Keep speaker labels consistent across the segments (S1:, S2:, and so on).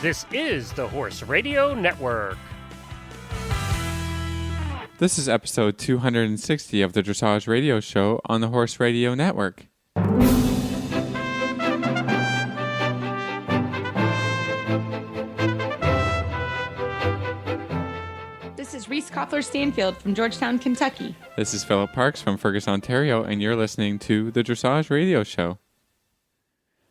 S1: This is the Horse Radio Network.
S2: This is episode 260 of the Dressage Radio Show on the Horse Radio Network.
S3: This is Reese Koffler-Stanfield from Georgetown, Kentucky.
S2: This is Philip Parks from Fergus, Ontario, and you're listening to the Dressage Radio Show.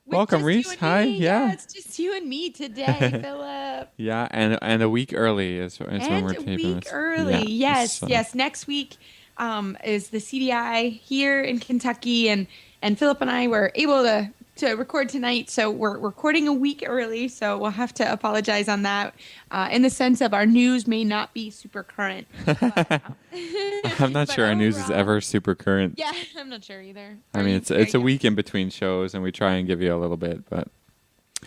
S2: Welcome, Reese. Hi.
S3: Yeah, it's just you and me today, Philip.
S2: Yeah, and a week early is when we're taping this.
S3: And a week early, yes. Next week is the CDI here in Kentucky, and Philip and I were able to record tonight, so we're recording a week early, so we'll have to apologize on that in the sense of our news may not be super current. But,
S2: I'm not sure our news is ever super current.
S3: Yeah, I'm not sure either.
S2: I mean, it's a week in between shows, and we try and give you a little bit, but...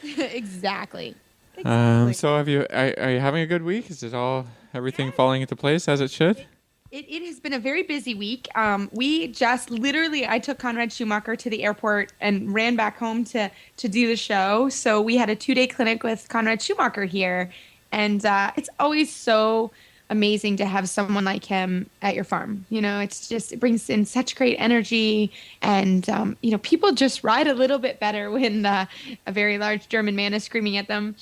S3: Exactly.
S2: So are you having a good week? Is everything falling into place as it should?
S3: It has been a very busy week. We just I took Conrad Schumacher to the airport and ran back home to do the show. So we had a 2-day clinic with Conrad Schumacher here. And it's always so amazing to have someone like him at your farm. You know, it brings in such great energy. And, people just ride a little bit better when a very large German man is screaming at them.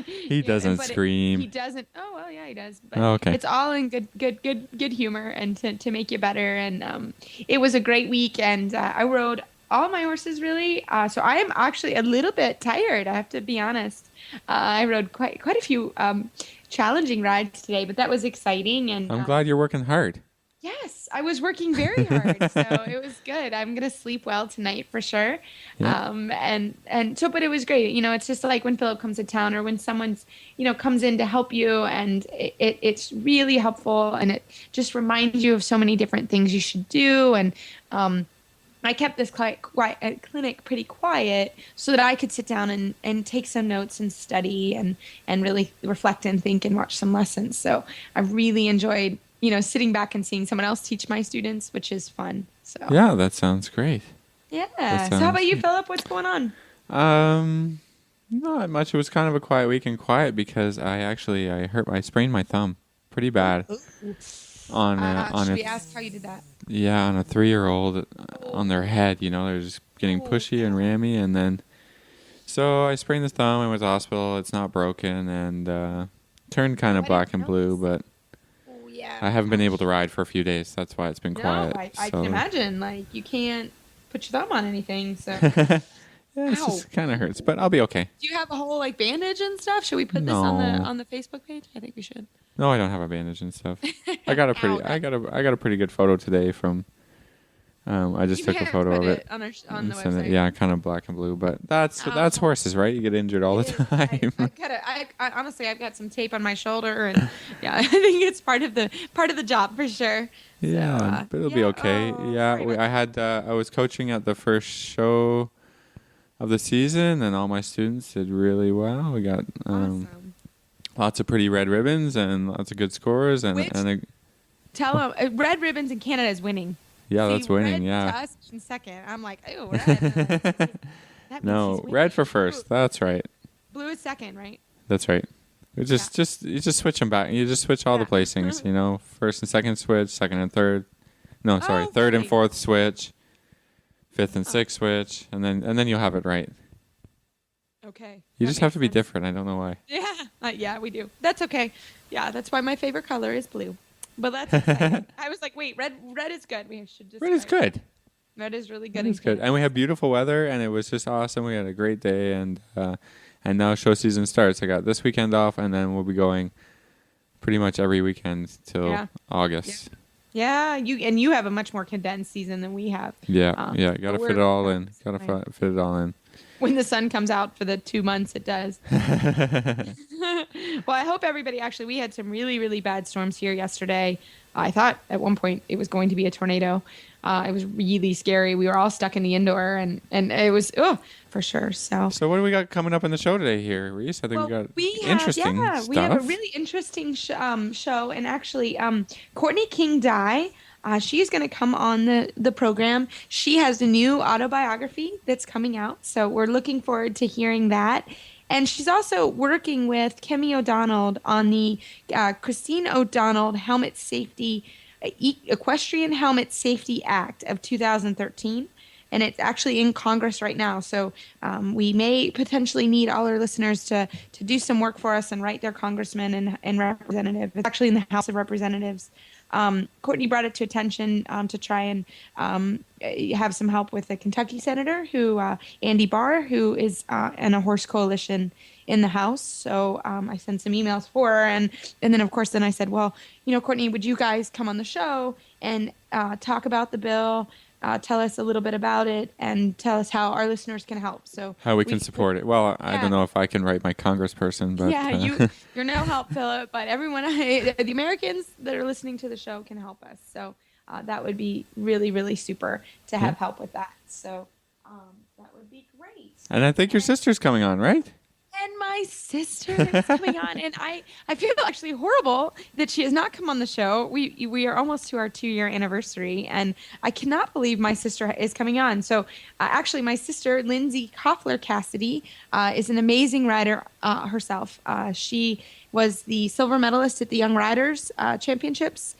S2: He doesn't scream.
S3: He doesn't. Oh, well, yeah, he does. But
S2: okay.
S3: It's all in good humor and to make you better. And it was a great week. And I rode all my horses, really. So I am actually a little bit tired, I have to be honest. I rode quite a few challenging rides today, but that was exciting. And
S2: I'm glad you're working hard.
S3: Yes, I was working very hard, so it was good. I'm gonna sleep well tonight for sure.
S2: Yeah.
S3: But it was great. You know, it's just like when Philip comes to town, or when someone's comes in to help you, and it's really helpful, and it just reminds you of so many different things you should do. And I kept this clinic pretty quiet so that I could sit down and take some notes and study and really reflect and think and watch some lessons. So I really enjoyed, sitting back and seeing someone else teach my students, which is fun. So
S2: yeah, that sounds great.
S3: Yeah. So how about you, Philip? What's going on?
S2: Not much. It was kind of a quiet week, and quiet because I sprained my thumb pretty bad.
S3: Should we ask how you did that?
S2: Yeah, on a 3-year-old on their head, they're just getting pushy and rammy, and then so I sprained the thumb. I went to the hospital. It's not broken, and turned kind of black and blue, but I haven't been able to ride for a few days. That's why it's been quiet.
S3: I can imagine. Like, you can't put your thumb on anything, so.
S2: Yeah, it just kind of hurts, but I'll be okay.
S3: Do you have a whole bandage and stuff? Should we put this on the Facebook page? I think we should.
S2: No, I don't have a bandage and stuff. I got a pretty good photo today from. I just took a photo of it
S3: on the website.
S2: Yeah, kind of black and blue, but that's horses, right? You get injured all the time.
S3: Honestly, I've got some tape on my shoulder, and I think it's part of the job for sure.
S2: Yeah, but it'll be okay. I was coaching at the first show of the season, and all my students did really well. We got
S3: awesome.
S2: Lots of pretty red ribbons and lots of good scores.
S3: Tell them, red ribbons in Canada is winning.
S2: Yeah, that's winning.
S3: Red to us in second. I'm like, oh, red.
S2: No, red for first. That's right.
S3: Blue is second, right?
S2: That's right. You just switch them back. You just switch all the placings. First and second switch, second and third. No, sorry, third and fourth switch. Fifth and sixth switch, and then you'll have it right.
S3: Okay.
S2: You just have to be different. I don't know why.
S3: Yeah, we do. That's okay. Yeah, that's why my favorite color is blue. But that's exciting. I was like, wait, red is good. We should just.
S2: Red is good.
S3: Red is really good.
S2: Red is good, and we had beautiful weather, and it was just awesome. We had a great day, and now show season starts. I got this weekend off, and then we'll be going pretty much every weekend till August.
S3: Yeah, you have a much more condensed season than we have.
S2: Yeah, you got to fit it all in. Fit it all in.
S3: When the sun comes out for the 2 months, it does. Well, I hope everybody we had some really, really bad storms here yesterday. I thought at one point it was going to be a tornado. It was really scary. We were all stuck in the indoor, and it was, for sure. So
S2: what do we got coming up in the show today here, Reese? I think we have interesting stuff.
S3: We have a really interesting show, and actually, Courtney King-Dye, she's going to come on the program. She has a new autobiography that's coming out, so we're looking forward to hearing that. And she's also working with Kemi O'Donnell on the Christine O'Donnell Helmet Safety Equestrian Helmet Safety Act of 2013. And it's actually in Congress right now. So we may potentially need all our listeners to do some work for us and write their congressman and representative. It's actually in the House of Representatives. Courtney brought it to attention to try and have some help with the Kentucky senator, Andy Barr, who is in a horse coalition in the House. So I sent some emails for her. And then, of course, I said, well, Courtney, would you guys come on the show and talk about the bill? Tell us a little bit about it and tell us how our listeners can help. So
S2: how we can support it. Well, I don't know if I can write my congressperson, but
S3: you're no help, Philip. But everyone, the Americans that are listening to the show can help us. So that would be really, really super to have help with that. So that would be great.
S2: And I think your sister's coming on, right?
S3: And my sister is coming on, and I feel actually horrible that she has not come on the show. We are almost to our 2-year anniversary, and I cannot believe my sister is coming on. So actually, my sister, Lindsay Cassidy, is an amazing rider herself. She was the silver medalist at the Young Riders Championships.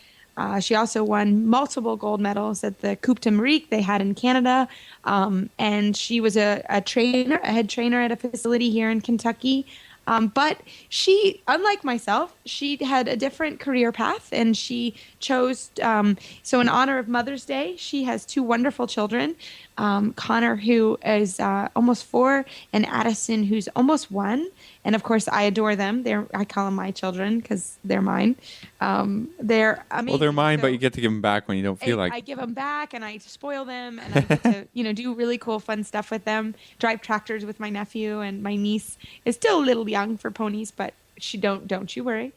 S3: She also won multiple gold medals at the Coupe d'Amérique they had in Canada. And she was a head trainer at a facility here in Kentucky. But she, unlike myself, she had a different career path, and she chose, so in honor of Mother's Day, she has 2 wonderful children, Connor, who is almost 4, and Addison, who's almost 1. And of course, I adore them. I call them my children because they're mine. They're amazing.
S2: Well, they're mine, but you get to give them back when you don't feel like.
S3: I give them back, and I spoil them, and I get to do really cool, fun stuff with them. Drive tractors with my nephew, and my niece is still a little young for ponies, but don't you worry.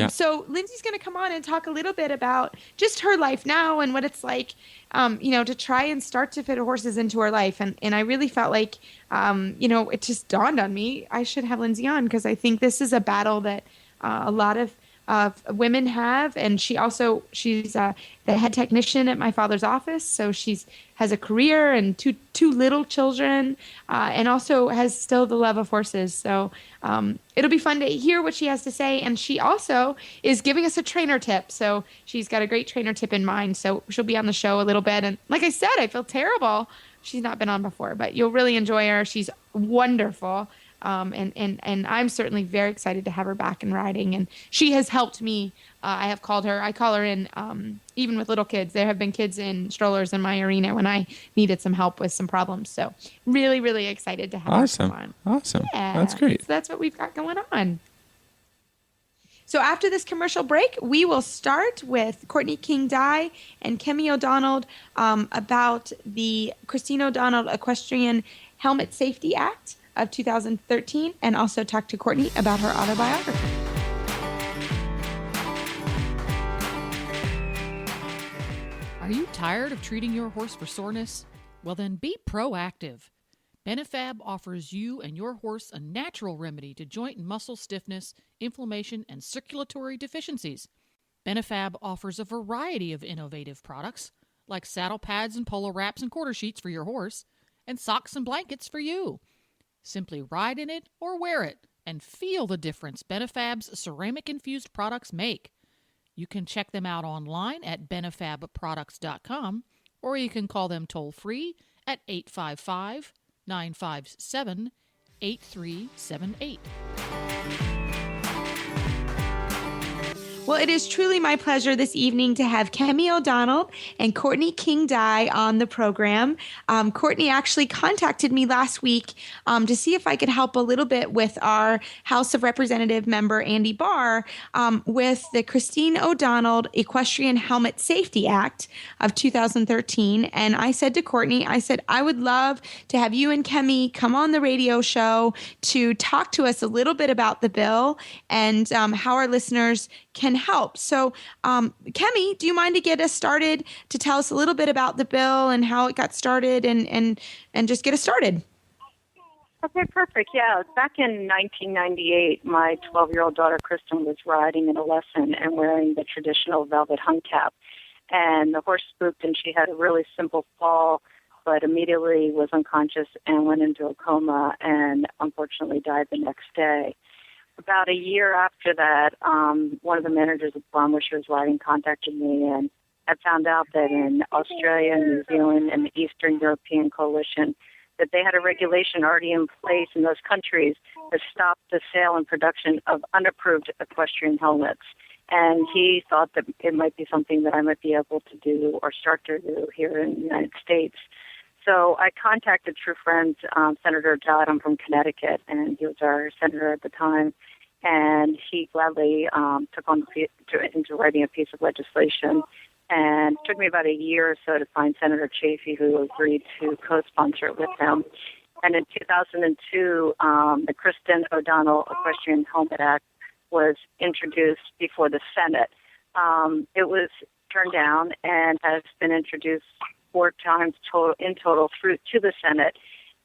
S3: So Lindsay's going to come on and talk a little bit about just her life now and what it's like, to try and start to fit horses into her life. And I really felt like, it just dawned on me, I should have Lindsay on, because I think this is a battle that a lot of women have. And she's the head technician at my father's office. So has a career and two little children, and also has still the love of horses. So it'll be fun to hear what she has to say. And she also is giving us a trainer tip. So she's got a great trainer tip in mind. So she'll be on the show a little bit. And like I said, I feel terrible. She's not been on before, but you'll really enjoy her. She's wonderful. And I'm certainly very excited to have her back in riding. And she has helped me. I call her in, even with little kids. There have been kids in strollers in my arena when I needed some help with some problems. So really, really excited to have her come on.
S2: Awesome.
S3: Yeah,
S2: That's great.
S3: so that's what we've got going on. So after this commercial break, we will start with Courtney King-Dye and Kemi O'Donnell about the Christine O'Donnell Equestrian Helmet Safety Act of 2013, and also talk to Courtney about her autobiography.
S4: Are you tired of treating your horse for soreness? Well, then be proactive. Benefab offers you and your horse a natural remedy to joint and muscle stiffness, inflammation, and circulatory deficiencies. Benefab offers a variety of innovative products, like saddle pads and polo wraps and quarter sheets for your horse, and socks and blankets for you. Simply ride in it or wear it and feel the difference Benefab's ceramic-infused products make. You can check them out online at benefabproducts.com, or you can call them toll-free at 855-957-8378.
S3: Well, it is truly my pleasure this evening to have Kemi O'Donnell and Courtney King-Dye on the program. Courtney actually contacted me last week to see if I could help a little bit with our House of Representative member, Andy Barr, with the Christine O'Donnell Equestrian Helmet Safety Act of 2013. And I said to Courtney, I would love to have you and Kemi come on the radio show to talk to us a little bit about the bill and how our listeners can help. So, Kemi, do you mind to get us started to tell us a little bit about the bill and how it got started and just get us started?
S5: Okay, perfect. Yeah, back in 1998, my 12-year-old daughter, Kristen, was riding in a lesson and wearing the traditional velvet hung cap. And the horse spooked, and she had a really simple fall but immediately was unconscious and went into a coma and unfortunately died the next day. About a year after that, one of the managers of the farm where she was riding contacted me, and I found out that in Australia, New Zealand, and the Eastern European Coalition, that they had a regulation already in place in those countries to stop the sale and production of unapproved equestrian helmets. And he thought that it might be something that I might be able to do or start to do here in the United States. So I contacted True Friends, Senator Dodd. I'm from Connecticut, and he was our senator at the time. And he gladly took on into writing a piece of legislation. And it took me about a year or so to find Senator Chafee, who agreed to co-sponsor it with him. And in 2002, the Kristen O'Donnell Equestrian Helmet Act was introduced before the Senate. It was turned down and has been introduced 4 times in total through to the Senate,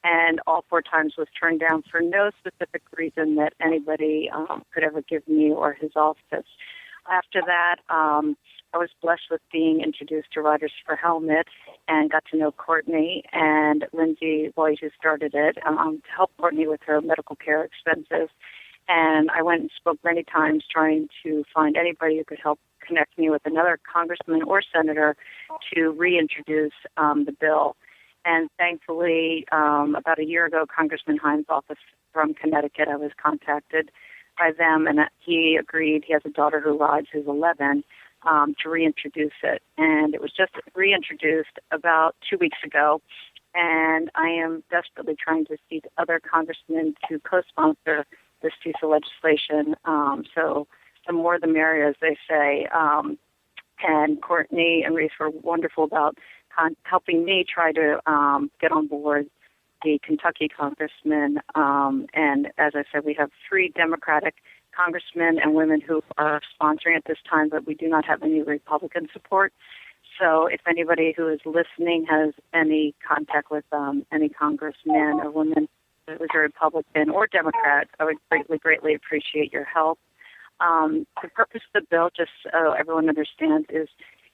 S5: and all 4 times was turned down for no specific reason that anybody could ever give me or his office. After that, I was blessed with being introduced to Riders for Helmet and got to know Courtney and Lindsay, who started it, to help Courtney with her medical care expenses. And I went and spoke many times trying to find anybody who could help connect me with another congressman or senator to reintroduce the bill. And thankfully, about a year ago, Congressman Hines' office from Connecticut, I was contacted by them, and he agreed. He has a daughter who rides, who's 11, to reintroduce it. And it was just reintroduced about 2 weeks ago, and I am desperately trying to seek other congressmen to co-sponsor this piece of legislation. So the more the merrier, as they say. And Courtney and Reese were wonderful about helping me try to get on board the Kentucky congressman. And as I said, we have 3 Democratic congressmen and women who are sponsoring at this time, but we do not have any Republican support. So if anybody who is listening has any contact with any congressmen or women who is a Republican or Democrat, I would greatly appreciate your help. The purpose of the bill, just so everyone understands, is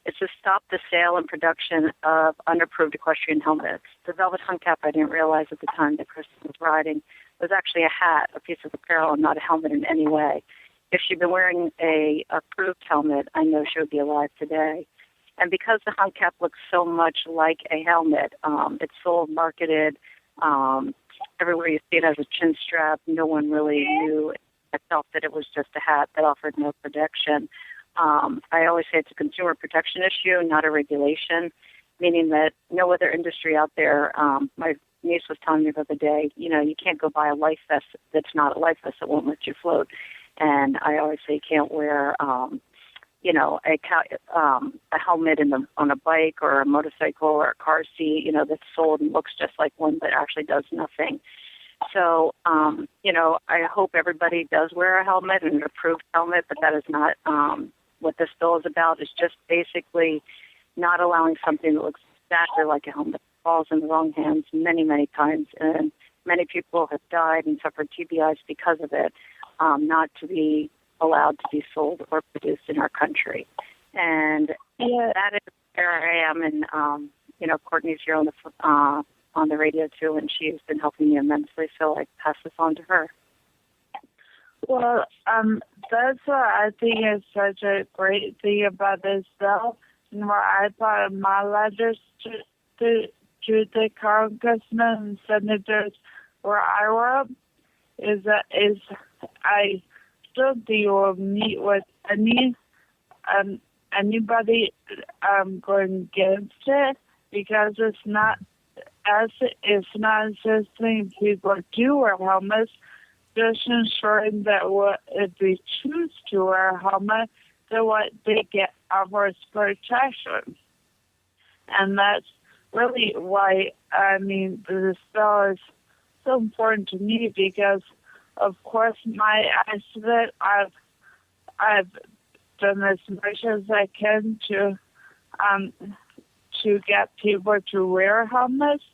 S5: to stop the sale and production of unapproved equestrian helmets. The velvet hung cap, I didn't realize at the time that Kristen was riding, was actually a hat, a piece of apparel, and not a helmet in any way. If she'd been wearing a approved helmet, I know she would be alive today. And because the hung cap looks so much like a helmet, it's sold, marketed, everywhere you see it has a chin strap. No one really knew. I felt that it was just a hat that offered no protection. I always say it's a consumer protection issue, not a regulation, meaning that no other industry out there, my niece was telling me the other day, you can't go buy a life vest that's not a life vest that won't let you float. And I always say you can't wear, a helmet on a bike or a motorcycle or a car seat, that's sold and looks just like one but actually does nothing. So, I hope everybody does wear a helmet, and an approved helmet, but that is not what this bill is about. It's just basically not allowing something that looks exactly like a helmet falls in the wrong hands many, many times, and many people have died and suffered TBIs because of it, not to be allowed to be sold or produced in our country. And that is where I am, and, Courtney's here on the radio too, and she has been helping me immensely, so I pass this on to her.
S6: Well, that's what I think is such a great thing about this bill, and what I thought in my letters to the congressmen and senators where I wrote is I still do meet with anybody going against it, because it's not insisting people do wear helmets, just ensuring that if they choose to wear a helmet, that what they get offers protection. And that's really why, this bill is so important to me, because, of course, my accident, I've done as much as I can to get people to wear helmets,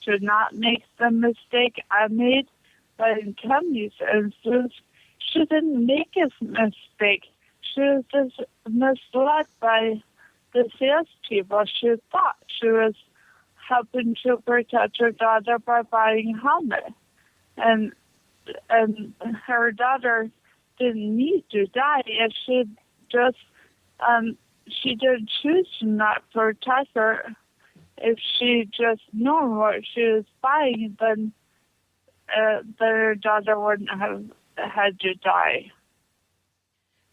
S6: to not make the mistake I made. But in Tammy's instance, she didn't make a mistake. She was just misled by the salespeople. She thought she was helping to protect her daughter by buying a helmet. And her daughter didn't need to die if she did choose to not protect her. If she just knew what she was buying, then her daughter wouldn't have had to die.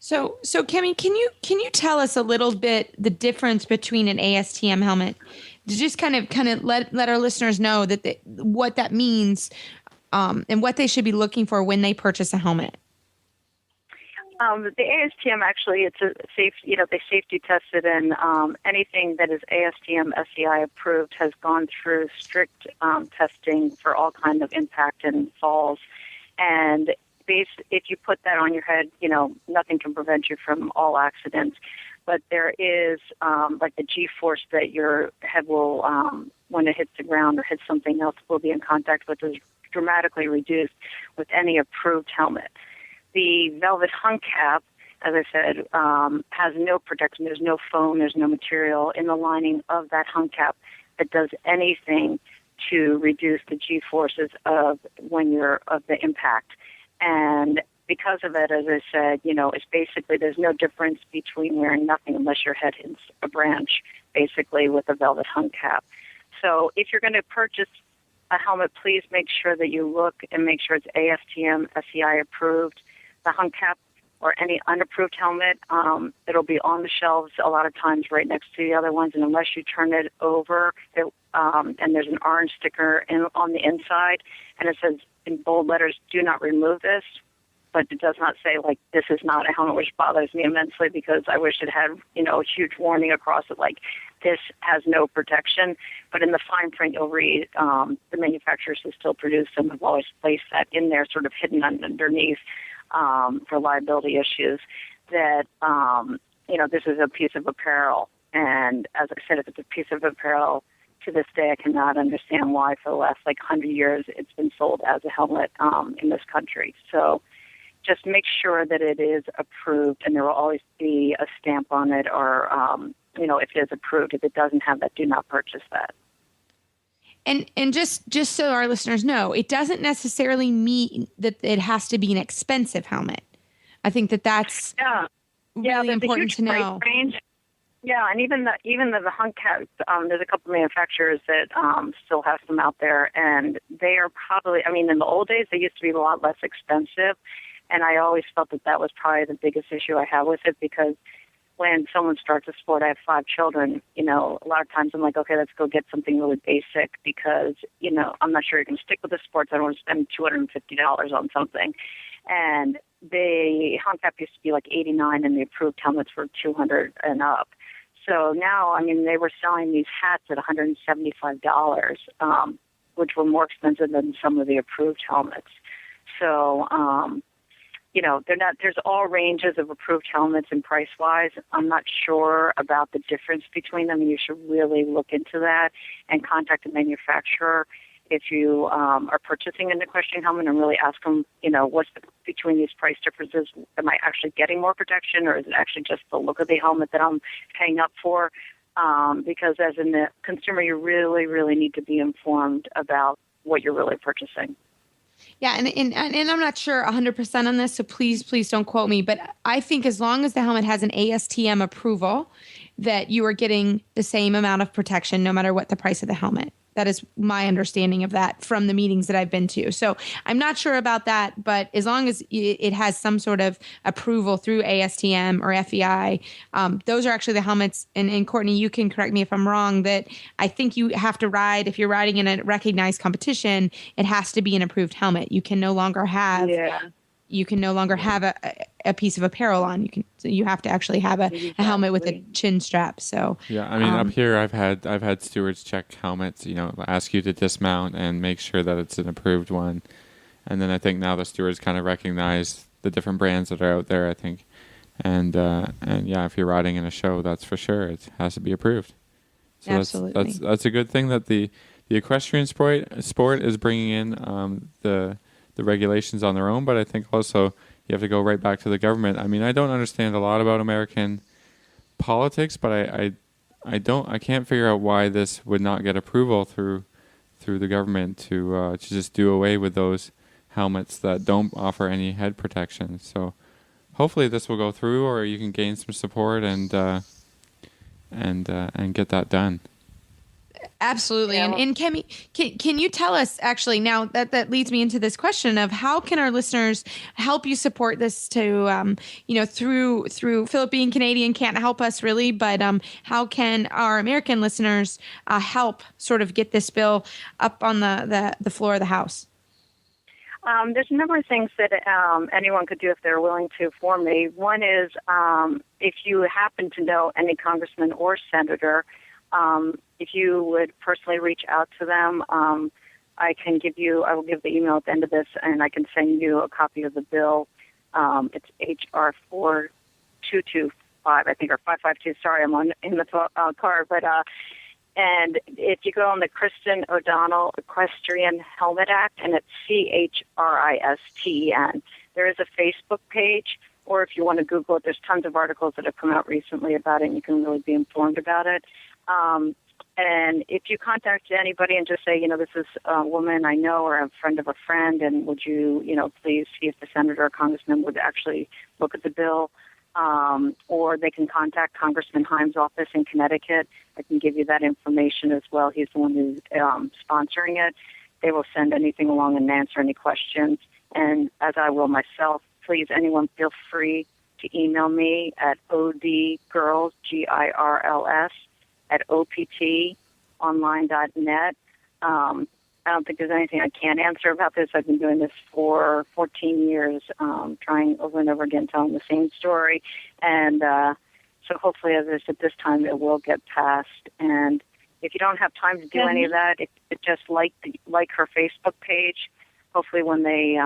S3: So Kemi, can you tell us a little bit the difference between an ASTM helmet? Just kind of let our listeners know that what that means, and what they should be looking for when they purchase a helmet.
S5: The ASTM actually, it's a safe. They safety tested, and anything that is ASTM SEI approved has gone through strict testing for all kinds of impact and falls. And if you put that on your head, nothing can prevent you from all accidents. But there is like the G-force that your head will, when it hits the ground or hits something else, will be in contact with, is dramatically reduced with any approved helmet. The velvet hung cap, as I said, has no protection. There's no foam. There's no material in the lining of that hung cap that does anything to reduce the G-forces of the impact. And because of it, as I said, it's basically there's no difference between wearing nothing unless your head hits a branch, basically, with a velvet hung cap. So if you're going to purchase a helmet, please make sure that you look and make sure it's ASTM SEI approved. The hung cap or any unapproved helmet, it'll be on the shelves a lot of times right next to the other ones, and unless you turn it over, and there's an orange sticker on the inside, and it says in bold letters, "Do not remove this," but it does not say, like, this is not a helmet, which bothers me immensely because I wish it had, a huge warning across it, like, this has no protection. But in the fine print, you'll read the manufacturers who still produce them have always placed that in there, sort of hidden underneath for liability issues, that, this is a piece of apparel. And as I said, if it's a piece of apparel, to this day, I cannot understand why for the last, 100 years it's been sold as a helmet in this country. So just make sure that it is approved, and there will always be a stamp on it, or, if it is approved. If it doesn't have that, do not purchase that.
S3: And just so our listeners know, it doesn't necessarily mean that it has to be an expensive helmet. I think that's really important to know.
S5: Range. Yeah, and even the hung caps, there's a couple of manufacturers that still have some out there, and they are probably, in the old days, they used to be a lot less expensive, and I always felt that was probably the biggest issue I have with it, because when someone starts a sport, I have 5 children, a lot of times I'm like, okay, let's go get something really basic, because, I'm not sure you can stick with the sports. I don't want to spend $250 on something. And the hung cap used to be like $89, and the approved helmets were $200 and up. So now, they were selling these hats at $175, which were more expensive than some of the approved helmets. So, there's all ranges of approved helmets and price-wise. I'm not sure about the difference between them. You should really look into that and contact the manufacturer if you are purchasing an equestrian helmet, and really ask them, what's between these price differences? Am I actually getting more protection, or is it actually just the look of the helmet that I'm paying up for? Because as a consumer, you really, really need to be informed about what you're really purchasing.
S3: Yeah, and I'm not sure 100% on this, so please don't quote me. But I think as long as the helmet has an ASTM approval, that you are getting the same amount of protection no matter what the price of the helmet. That is my understanding of that from the meetings that I've been to. So I'm not sure about that, but as long as it has some sort of approval through ASTM or FEI, those are actually the helmets. And Courtney, you can correct me if I'm wrong, that I think you have to ride, if you're riding in a recognized competition, it has to be an approved helmet. You can no longer have a piece of apparel on. You have to actually have a helmet with a chin strap. So
S2: yeah, up here I've had stewards check helmets, ask you to dismount and make sure that it's an approved one. And then I think now the stewards kind of recognize the different brands that are out there, I think. And yeah, if you're riding in a show, that's for sure. It has to be approved. So
S3: absolutely.
S2: That's a good thing that the equestrian sport is bringing in the regulations on their own, but I think also you have to go right back to the government. I don't understand a lot about American politics, but I can't figure out why this would not get approval through the government to just do away with those helmets that don't offer any head protection. So hopefully this will go through, or you can gain some support and get that done.
S3: Absolutely.
S5: Yeah.
S3: And Kemi, can you tell us, actually, now that leads me into this question of how can our listeners help you support this to, through Philip being Canadian can't help us really, but how can our American listeners help sort of get this bill up on the floor of the House?
S5: There's a number of things that anyone could do if they're willing to for me. One is if you happen to know any congressman or senator, if you would personally reach out to them, I will give the email at the end of this, and I can send you a copy of the bill. It's HR 4225, I think, or 552. Sorry, I'm in the car, but and if you go on the Kristen O'Donnell Equestrian Helmet Act, and it's CHRISTEN, there is a Facebook page, or if you want to Google it, there's tons of articles that have come out recently about it, and you can really be informed about it. And if you contact anybody and just say, this is a woman I know or a friend of a friend, and would you, please see if the senator or congressman would actually look at the bill, or they can contact Congressman Himes' office in Connecticut. I can give you that information as well. He's the one who's sponsoring it. They will send anything along and answer any questions. And as I will myself, please, anyone feel free to email me at odgirls, GIRLS, at optonline.net. I don't think there's anything I can't answer about this. I've been doing this for 14 years, trying over and over again, telling the same story. And so hopefully, as I said, this time it will get passed. And if you don't have time to do any of that, it just like her Facebook page. Hopefully when they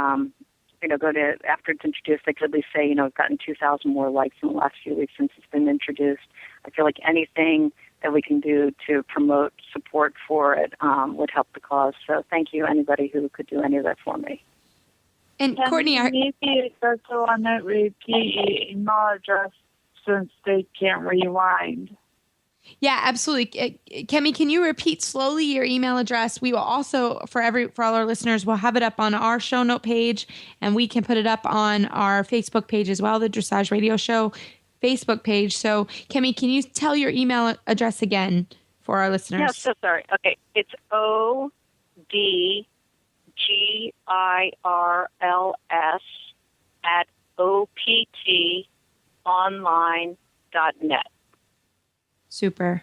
S5: go to, after it's introduced, they could at least say, I've gotten 2,000 more likes in the last few weeks since it's been introduced. I feel like anything that we can do to promote support for it would help the cause. So thank you, anybody who could do any of that for me.
S3: And Courtney,
S6: maybe you also want to repeat your email address since they can't rewind.
S3: yeah, absolutely. Kemi, can you repeat slowly your email address? We will also, for all our listeners, we'll have it up on our show note page, and we can put it up on our Facebook page as well, the Dressage Radio Show Facebook page. So, Kemi, can you tell your email address again for our listeners?
S5: Yeah, so sorry. Okay, it's odgirls@optonline.net.
S3: Super.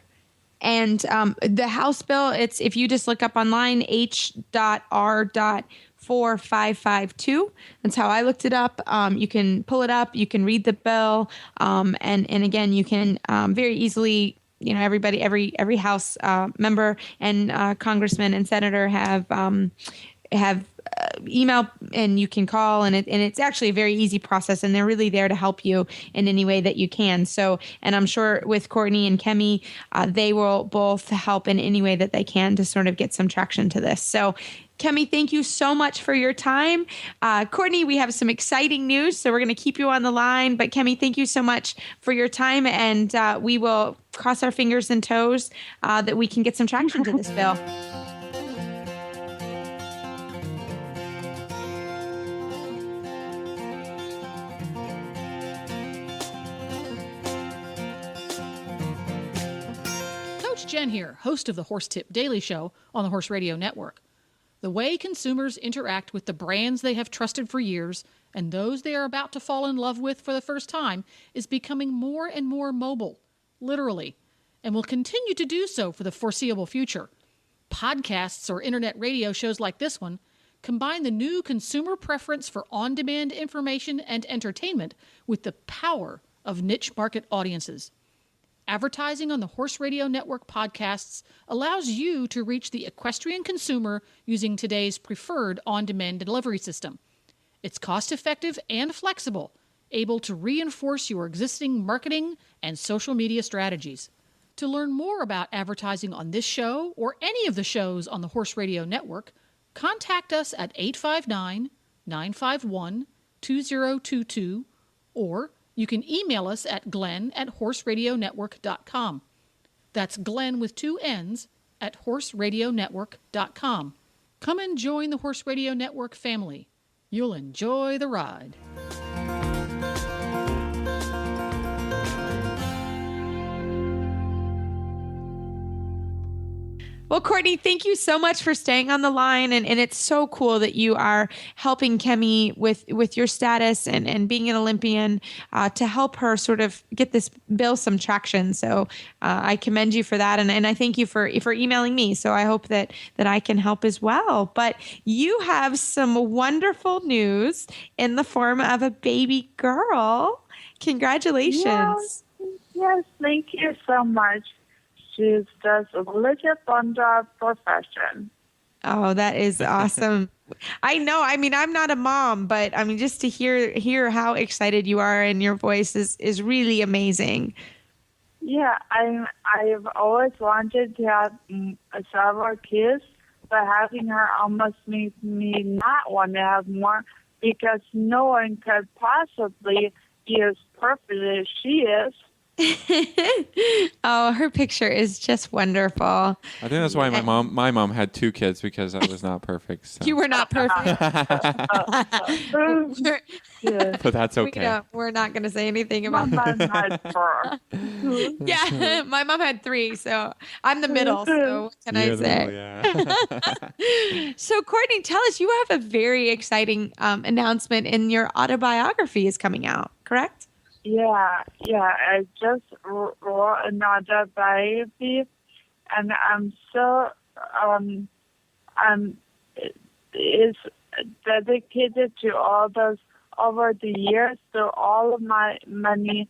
S3: And the House bill, it's, if you just look up online, H.R.45552. That's how I looked it up. You can pull it up. You can read the bill. And again, you can very easily, every House member and congressman and senator have email, and you can call, and it's actually a very easy process, and they're really there to help you in any way that you can. So, and I'm sure with Courtney and Kemi, they will both help in any way that they can to sort of get some traction to this. So, Kemi, thank you so much for your time. Courtney, we have some exciting news, so we're going to keep you on the line. But Kemi, thank you so much for your time, and we will cross our fingers and toes that we can get some traction to this bill.
S4: Jen here, host of the Horse Tip Daily Show on the Horse Radio Network. The way consumers interact with the brands they have trusted for years and those they are about to fall in love with for the first time is becoming more and more mobile, literally, and will continue to do so for the foreseeable future. Podcasts or internet radio shows like this one combine the new consumer preference for on-demand information and entertainment with the power of niche market audiences. Advertising on the Horse Radio Network podcasts allows you to reach the equestrian consumer using today's preferred on-demand delivery system. It's cost-effective and flexible, able to reinforce your existing marketing and social media strategies. To learn more about advertising on this show or any of the shows on the Horse Radio Network, contact us at 859-951-2022 or you can email us at glenn@horseradionetwork.com. That's Glenn with 2 N's at horseradionetwork.com. Come and join the Horse Radio Network family. You'll enjoy the ride.
S3: Well, Courtney, thank you so much for staying on the line. And it's so cool that you are helping Kemi with your status and being an Olympian to help her sort of get this bill some traction. So I commend you for that. And I thank you for emailing me. So I hope that I can help as well. But you have some wonderful news in the form of a baby girl. Congratulations.
S6: Yes, thank you so much. She does a really fun job profession.
S3: Oh, that is awesome. I know. I mean, I'm not a mom, but I mean, just to hear how excited you are and your voice is really amazing.
S6: Yeah, I've always wanted to have several kids, but having her almost makes me not want to have more because no one could possibly be as perfect as she is.
S3: Oh, her picture is just wonderful.
S2: I think that's why my mom had 2 kids, because I was not perfect. So.
S3: You were not perfect.
S2: But that's okay.
S3: We're not going to say anything about
S6: that. My mom had 4.
S3: Yeah, my mom had 3, so I'm the middle. So what can I say? Yeah. So Courtney, tell us, you have a very exciting announcement in your autobiography is coming out, correct?
S6: Yeah, I just wrote another biography, and I'm so it's dedicated to all those over the years. So all of my money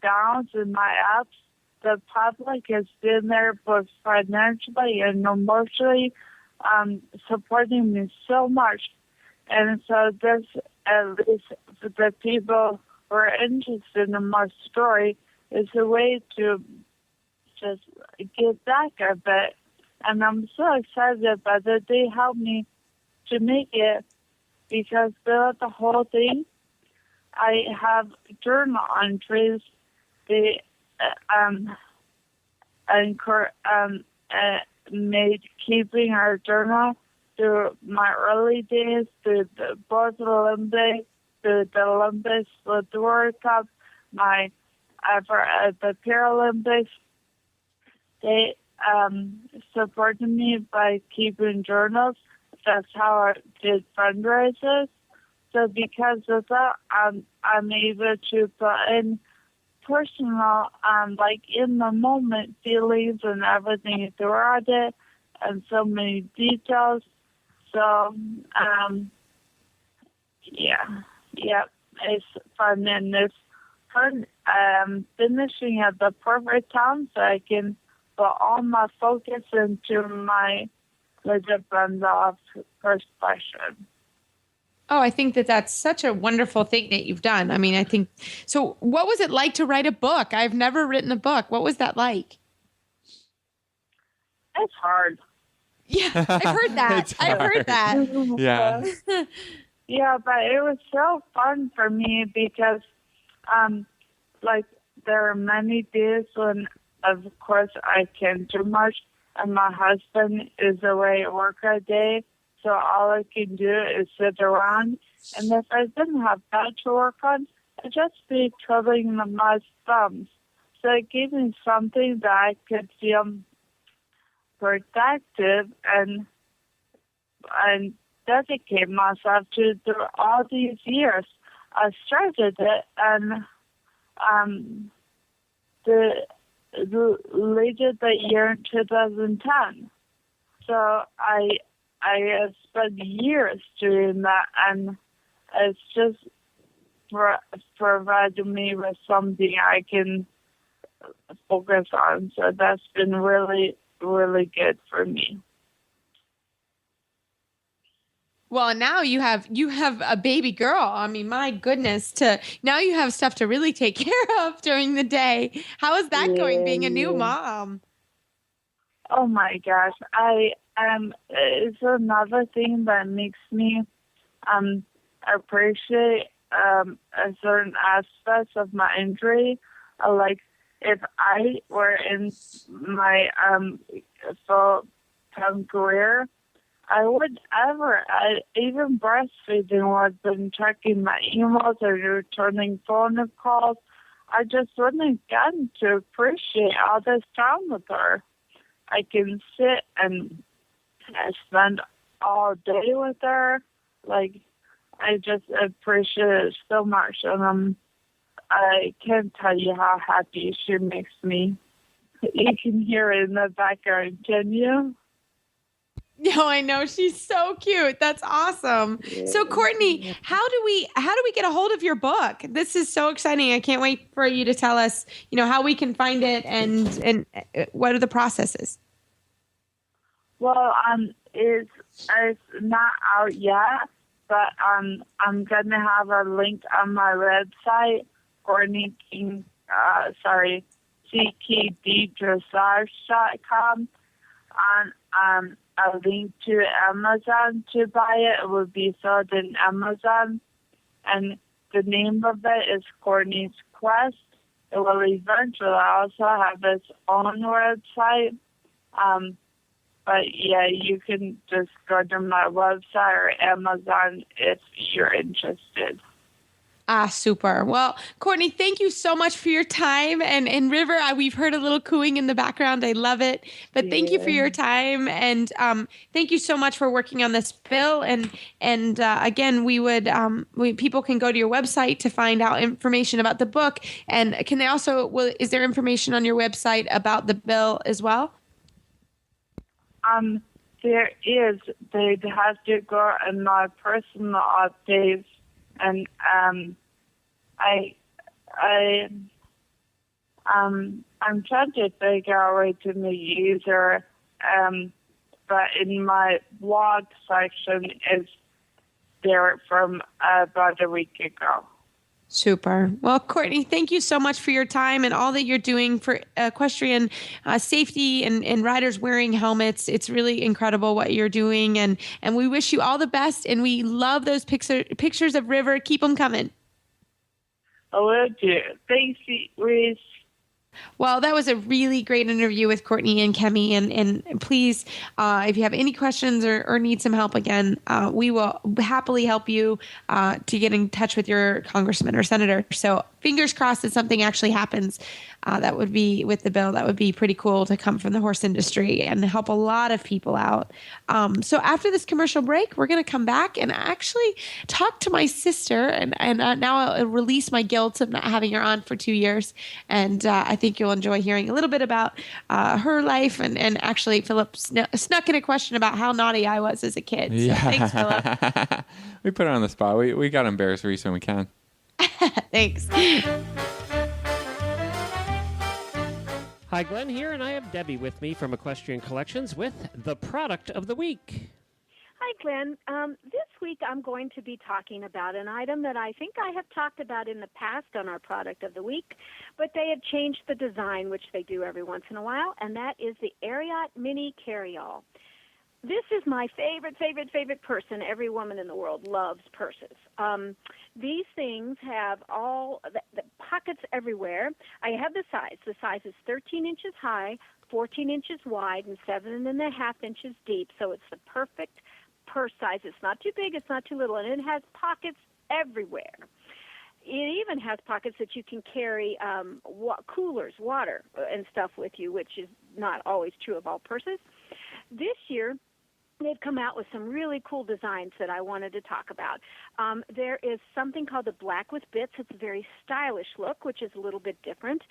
S6: downs and my ups, the public has been there both financially and emotionally, supporting me so much, and so this at least for the people who are interested in my story is a way to just give back a bit. And I'm so excited about it. They helped me to make it because throughout the whole thing, I have journal entries. They made keeping our journal through my early days, through both Olympics, through the Olympics, with the World Cup, the Paralympics. They supported me by keeping journals. That's how I did fundraisers. So because of that, I'm able to put in personal, like in the moment feelings and everything throughout it, and so many details. So, it's fun, and it's fun finishing at the perfect time so I can put all my focus into my legit blend off first question.
S3: Oh, I think that's such a wonderful thing that you've done. I mean, I think, so what was it like to write a book? I've never written a book. What was that like?
S6: It's hard.
S3: Yeah, I've heard that. I've heard that.
S2: Yeah.
S6: Yeah, but it was so fun for me because, there are many days when, of course, I can't do much, and my husband is away at work all day, so all I can do is sit around. And if I didn't have that to work on, I'd just be twiddling my thumbs. So it gave me something that I could feel productive and dedicate myself to through all these years. I started it and later the year in 2010. So I spent years doing that, and it's just provided me with something I can focus on. So that's been really, really good for me.
S3: Well, now you have a baby girl. I mean, my goodness, now you have stuff to really take care of during the day. How is that going, being a new mom?
S6: Oh my gosh, it's another thing that makes me appreciate a certain aspects of my injury, like if I were in my full-time career, I would ever, even breastfeeding, I've been checking my emails or returning phone calls. I just wouldn't get to appreciate all this time with her. I can sit and spend all day with her. Like, I just appreciate it so much, and I can't tell you how happy she makes me. You can hear it in the background, can you?
S3: No, I know, she's so cute. That's awesome. So, Courtney, how do we get a hold of your book? This is so exciting. I can't wait for you to tell us, how we can find it and what are the processes.
S6: Well, it's not out yet, but I'm gonna have a link on my website, Courtney King, CKDDressage.com, on a link to Amazon to buy it. It will be sold in Amazon, and the name of it is Courtney's Quest. It will eventually also have its own website. But yeah, you can just go to my website or Amazon if you're interested.
S3: Super. Well, Courtney, thank you so much for your time. And River, we've heard a little cooing in the background. I love it. But thank you for your time. And thank you so much for working on this bill. And again, people can go to your website to find out information about the book. And can they also, is there information on your website about the bill as well?
S6: There is. They'd have to go on my personal updates. And I'm trying to figure out a way to make it easier. But in my blog section is there from about a week ago.
S3: Super. Well, Courtney, thank you so much for your time and all that you're doing for equestrian safety and riders wearing helmets. It's really incredible what you're doing, and we wish you all the best, and we love those pictures of River. Keep them coming.
S6: I will do. Thanks, Reese.
S3: Well, that was a really great interview with Courtney and Kemi. And please, if you have any questions or need some help again, we will happily help you to get in touch with your congressman or senator. So fingers crossed that something actually happens. That would be with the bill. That would be pretty cool to come from the horse industry and help a lot of people out. So after this commercial break, we're going to come back and actually talk to my sister. And now I'll release my guilt of not having her on for 2 years. And I think you'll enjoy hearing a little bit about her life. And actually, Philip snuck in a question about how naughty I was as a kid. So
S2: Yeah.
S3: Thanks, Philip.
S2: We put her on the spot. We got embarrassed Reese when we can.
S3: Thanks.
S1: Hi, Glenn here, and I have Debbie with me from Equestrian Collections with the product of the week.
S7: Hi, Glenn. This week I'm going to be talking about an item that I think I have talked about in the past on our product of the week, but they have changed the design, which they do every once in a while, and that is the Ariat Mini Carryall. This is my favorite person. Every woman in the world loves purses. These things have all the pockets everywhere. I have the size. The size is 13 inches high, 14 inches wide, and 7.5 inches deep, so it's the perfect purse size. It's not too big, it's not too little, and it has pockets everywhere. It even has pockets that you can carry coolers, water, and stuff with you, which is not always true of all purses. This year, they've come out with some really cool designs that I wanted to talk about. There is something called the Black with Bits. It's a very stylish look, which is a little bit different.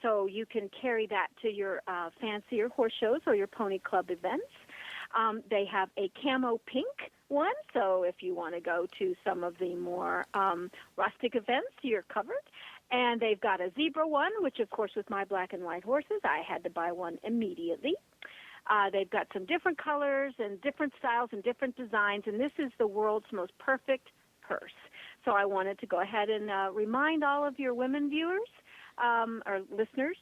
S7: So you can carry that to your fancier horse shows or your pony club events. They have a camo pink one, so if you want to go to some of the more rustic events, you're covered. And they've got a zebra one, which, of course, with my black and white horses, I had to buy one immediately. They've got some different colors and different styles and different designs, and this is the world's most perfect purse. So I wanted to go ahead and remind all of your women viewers or listeners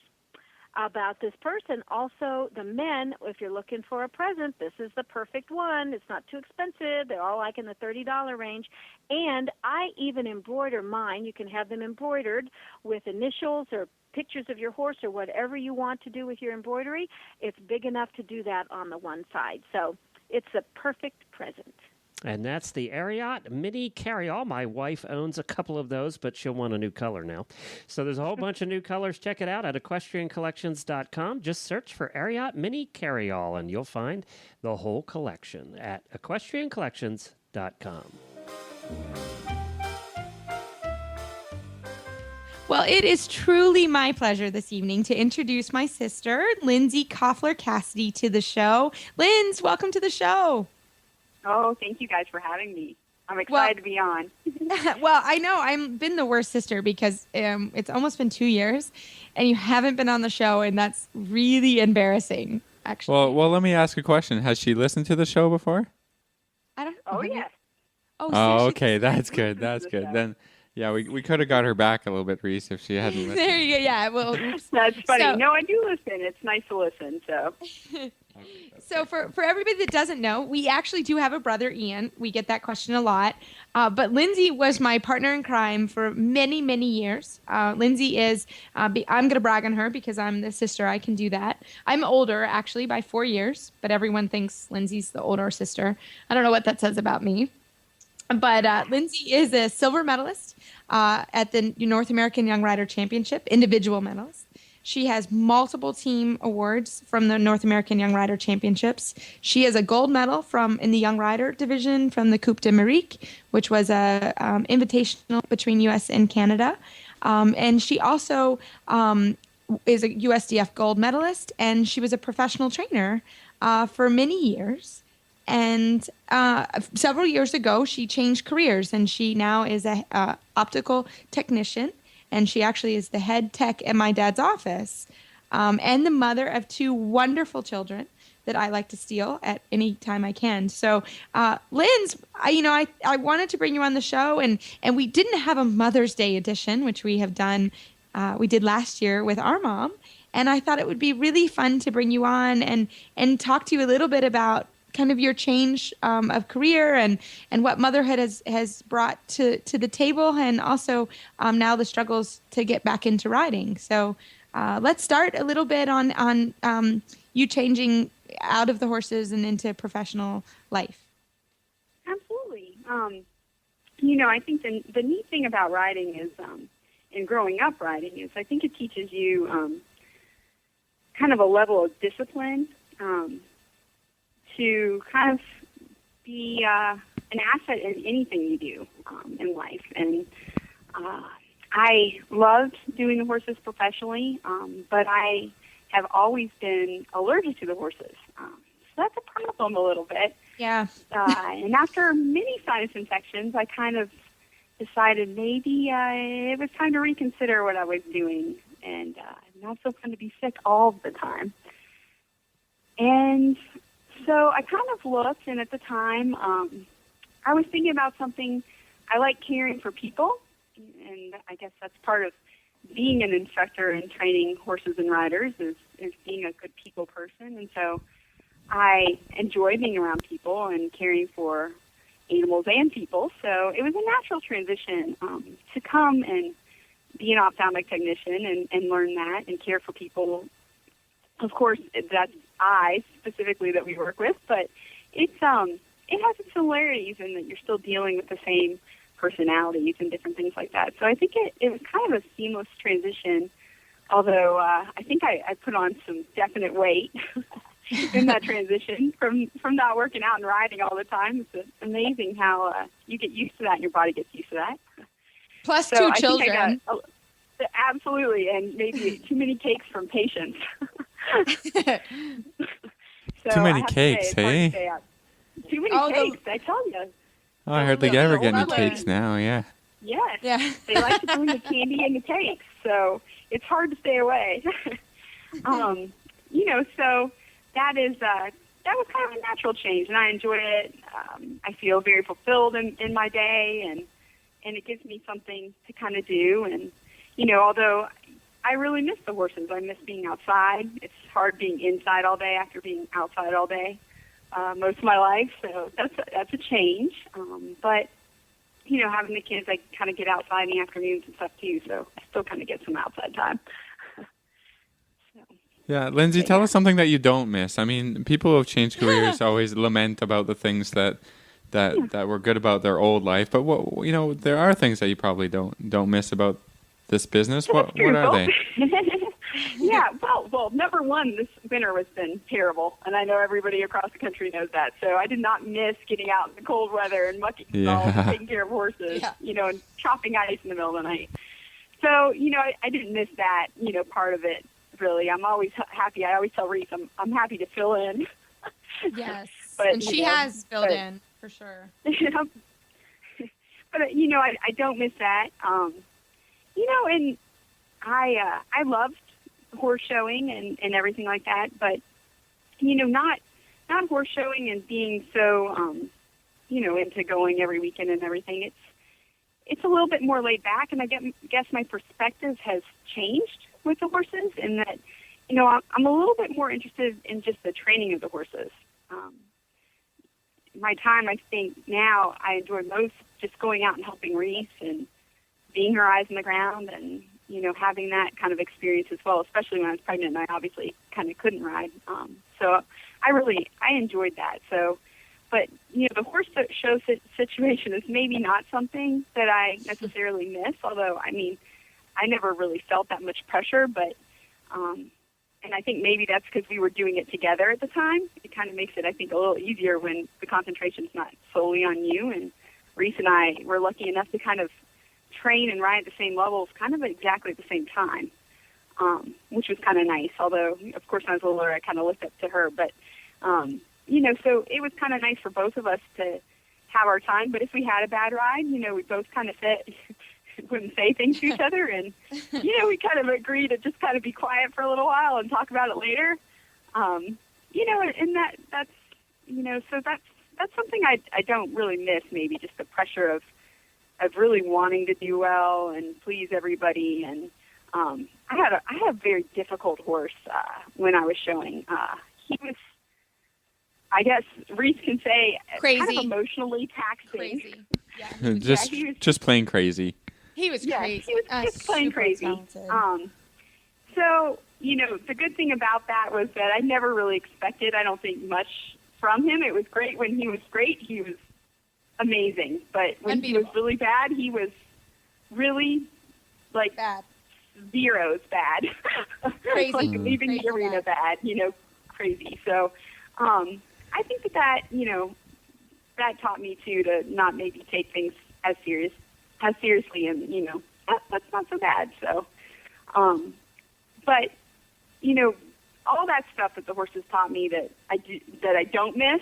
S7: about this person. Also, the men, if you're looking for a present, this is the perfect one. It's not too expensive. They're all like in the $30 range. And I even embroider mine. You can have them embroidered with initials or pictures of your horse or whatever you want to do with your embroidery. It's big enough to do that on the one side. So it's a perfect present.
S1: And that's the Ariat Mini Carryall. My wife owns a couple of those, but she'll want a new color now. So there's a whole bunch of new colors. Check it out at equestriancollections.com. Just search for Ariat Mini Carryall, and you'll find the whole collection at equestriancollections.com.
S3: Well, it is truly my pleasure this evening to introduce my sister, Lindsay Koffler Cassidy, to the show. Linz, welcome to the show.
S5: Oh, thank you guys for having me. I'm excited to be on.
S3: Well, I know I've been the worst sister because it's almost been 2 years and you haven't been on the show, and that's really embarrassing, actually.
S2: Well, let me ask a question. Has she listened to the show before?
S3: I don't.
S5: Oh, yes.
S3: Oh,
S2: Oh,
S3: seriously?
S2: okay. That's good. That's good. Then, yeah, we could have got her back a little bit, Reese, if she hadn't listened.
S3: There you go. Yeah. Well, oops.
S5: That's funny.
S3: So-
S5: No, I do listen. It's nice to listen, so.
S3: So for everybody that doesn't know, we actually do have a brother, Ian. We get that question a lot. But Lindsay was my partner in crime for many, many years. Lindsay is, I'm going to brag on her because I'm the sister. I can do that. I'm older, actually, by 4 years, but everyone thinks Lindsay's the older sister. I don't know what that says about me. But Lindsay is a silver medalist at the North American Young Rider Championship, individual medalist. She has multiple team awards from the North American Young Rider Championships. She has a gold medal in the Young Rider division from the Coupe d'Amérique, which was a invitational between U.S. and Canada. And she also is a USDF gold medalist, and she was a professional trainer for many years. And several years ago, she changed careers, and she now is a optical technician. And she actually is the head tech at my dad's office, and the mother of 2 wonderful children that I like to steal at any time I can. So, Linz, I wanted to bring you on the show, and we didn't have a Mother's Day edition, which we have done. We did last year with our mom, and I thought it would be really fun to bring you on and talk to you a little bit about kind of your change of career and what motherhood has brought to the table, and also now the struggles to get back into riding. So let's start a little bit on you changing out of the horses and into professional life.
S5: Absolutely. I think the neat thing about riding is, and growing up riding is, I think it teaches you kind of a level of discipline, to kind of be an asset in anything you do in life. And I loved doing the horses professionally, but I have always been allergic to the horses. So that's a problem a little bit.
S3: Yeah.
S5: And after many sinus infections, I kind of decided maybe it was time to reconsider what I was doing, and not so fun to be sick all the time. And so I kind of looked, and at the time, I was thinking about something. I like caring for people, and I guess that's part of being an instructor and training horses and riders is being a good people person. And so I enjoy being around people and caring for animals and people. So it was a natural transition to come and be an ophthalmic technician and learn that and care for people. Of course, that's eyes specifically that we work with, but it has its similarities in that you're still dealing with the same personalities and different things like that. So I think it was kind of a seamless transition, although I think I put on some definite weight in that transition from not working out and riding all the time. It's amazing how you get used to that and your body gets used to that.
S3: Plus
S5: So
S3: 2 children.
S5: Absolutely, and maybe too many cakes from patients. So
S2: Too many
S5: I have to
S2: cakes,
S5: say, it's hard to stay out. Too many cakes, I tell you.
S2: Oh, I hardly
S3: the
S2: ever get any
S3: older-
S2: cakes now, yeah.
S5: Yes.
S3: Yeah.
S5: They like to bring the candy and the cakes, so it's hard to stay away. So that was kind of a natural change, and I enjoy it. I feel very fulfilled in my day, and it gives me something to kind of do. And, although
S8: I really miss the horses. I miss being outside. It's hard being inside all day after being outside all day most of my life, so that's a change. But having the kids, I kind of get outside in the afternoons and stuff too, so I still kind of get some outside time.
S2: Yeah, Lindsay, tell us something that you don't miss. I mean, people who have changed careers always lament about the things that were good about their old life, but there are things that you probably don't miss about this business. What are they?
S8: Yeah, well, number one, this winter has been terrible, and I know everybody across the country knows that. So I did not miss getting out in the cold weather and mucking stalls and taking care of horses, and chopping ice in the middle of the night. So, I didn't miss that, part of it, really. I'm always happy. I always tell Reese I'm happy to fill in.
S3: Yes,
S8: but,
S3: and she has filled in, for sure.
S8: But, I don't miss that. And I loved horse showing and everything like that, but not horse showing and being so into going every weekend and everything. It's a little bit more laid back, and I guess my perspective has changed with the horses in that I'm a little bit more interested in just the training of the horses. My time, I think now I enjoy most just going out and helping Reese and being her eyes on the ground and having that kind of experience as well, especially when I was pregnant and I obviously kind of couldn't ride. So I enjoyed that. So, but, the horse show situation is maybe not something that I necessarily miss, although, I never really felt that much pressure, but, and I think maybe that's because we were doing it together at the time. It kind of makes it, I think, a little easier when the concentration's not solely on you. And Reese and I were lucky enough to kind of train and ride at the same levels kind of exactly at the same time, which was kind of nice. Although, of course, when I was older, I kind of looked up to her. But, so it was kind of nice for both of us to have our time. But if we had a bad ride, we both kind of wouldn't say things to each other. And, we kind of agreed to just kind of be quiet for a little while and talk about it later. And that's so that's something I don't really miss, maybe just the pressure of really wanting to do well and please everybody. And I had a very difficult horse when I was showing. He was, I guess Reese can say,
S3: crazy,
S8: kind of emotionally taxing.
S3: Crazy. Yeah,
S2: just plain crazy.
S3: He was crazy.
S8: He was just plain crazy. So, the good thing about that was that I never really expected, I don't think, much from him. It was great when he was great. He was amazing. But when he was really bad, he was really,
S3: bad.
S8: Zeros bad.
S3: Crazy.
S8: Leaving the arena bad, crazy. So I think that, that taught me, too, to not maybe take things as seriously, and, that's not so bad. So, but, all that stuff that the horses taught me that I don't miss,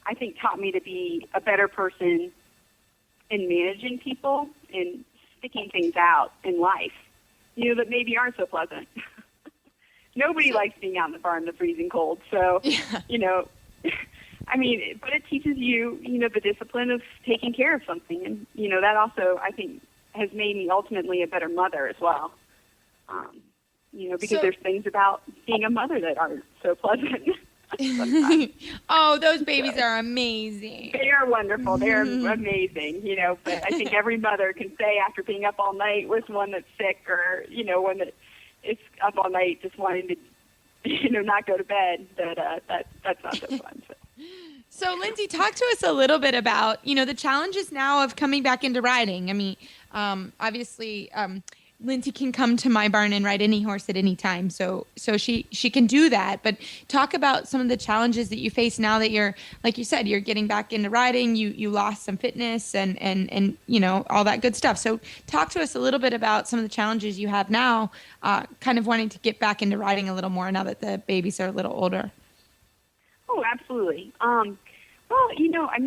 S8: I think taught me to be a better person in managing people and sticking things out in life, that maybe aren't so pleasant. Nobody likes being out in the barn in the freezing cold. So, but it teaches you, the discipline of taking care of something. And, that also, I think, has made me ultimately a better mother as well. Because there's things about being a mother that aren't so pleasant.
S3: Oh, those babies are amazing.
S8: They are wonderful. They're amazing, but I think every mother can say after being up all night with one that's sick or, one that is up all night just wanting to, not go to bed, that's not so fun.
S3: So, Lindsay, talk to us a little bit about, the challenges now of coming back into riding. Obviously, Lindsay can come to my barn and ride any horse at any time. So she can do that. But talk about some of the challenges that you face now that you're, like you said, you're getting back into riding. You lost some fitness and all that good stuff. So talk to us a little bit about some of the challenges you have now, kind of wanting to get back into riding a little more now that the babies are a little older.
S8: Oh, absolutely.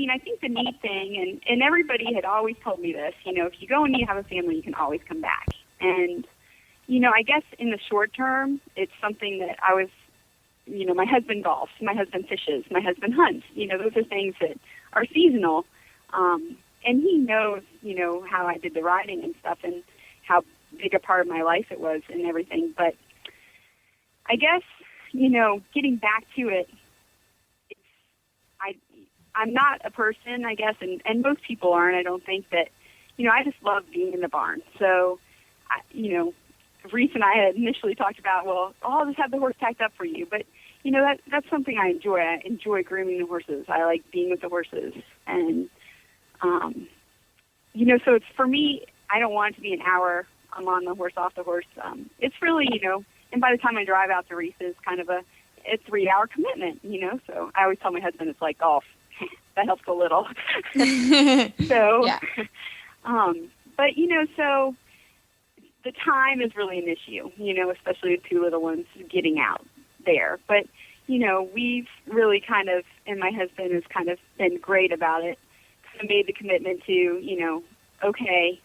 S8: I think the neat thing, and everybody had always told me this, if you go and you have a family, you can always come back. And, I guess in the short term, it's something that I was, my husband golfs, my husband fishes, my husband hunts. Those are things that are seasonal. And he knows, how I did the riding and stuff and how big a part of my life it was and everything. But I guess, getting back to it, I'm not a person, I guess, and most people aren't. I don't think that, I just love being in the barn. So, Reese and I had initially talked about, well, I'll just have the horse tacked up for you. But, that's something I enjoy. I enjoy grooming the horses. I like being with the horses. And, so it's, for me, I don't want it to be an hour. I'm on the horse, off the horse. It's really, and by the time I drive out to Reese, it's kind of a 3-hour commitment, So I always tell my husband it's like golf. That helps a little. So,
S3: yeah.
S8: But, so the time is really an issue, especially with 2 little ones getting out there. But, we've really kind of, and my husband has kind of been great about it, kind of made the commitment to, okay,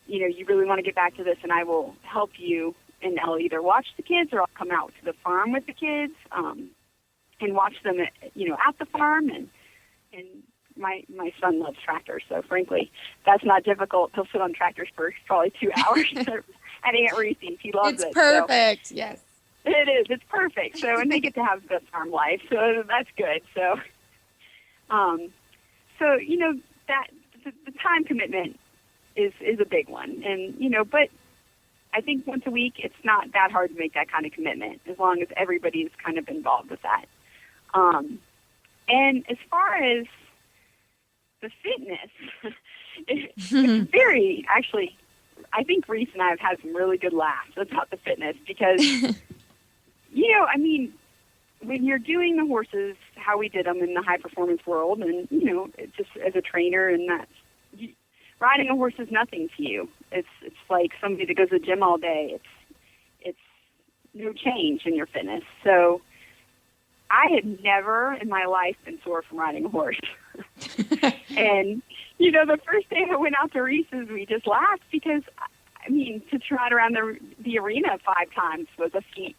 S8: you really want to get back to this, and I will help you, and I'll either watch the kids or I'll come out to the farm with the kids and watch them, at the farm. And my son loves tractors, so frankly, that's not difficult. He'll sit on tractors for probably 2 hours at Aunt Reese's. He loves it.
S3: It's perfect, so. Yes.
S8: It is. It's perfect. So, and they get to have the farm life, so that's good. So, that the time commitment is a big one, and but I think once a week, it's not that hard to make that kind of commitment as long as everybody is kind of involved with that. And as far as the fitness, it's very, actually, I think Reese and I have had some really good laughs about the fitness because, when you're doing the horses how we did them in the high performance world, and, just as a trainer, and riding a horse is nothing to you. It's like somebody that goes to the gym all day. It's no change in your fitness. So I had never in my life been sore from riding a horse. And, the first day I went out to Reese's, we just laughed because, to trot around the arena 5 times was a feat.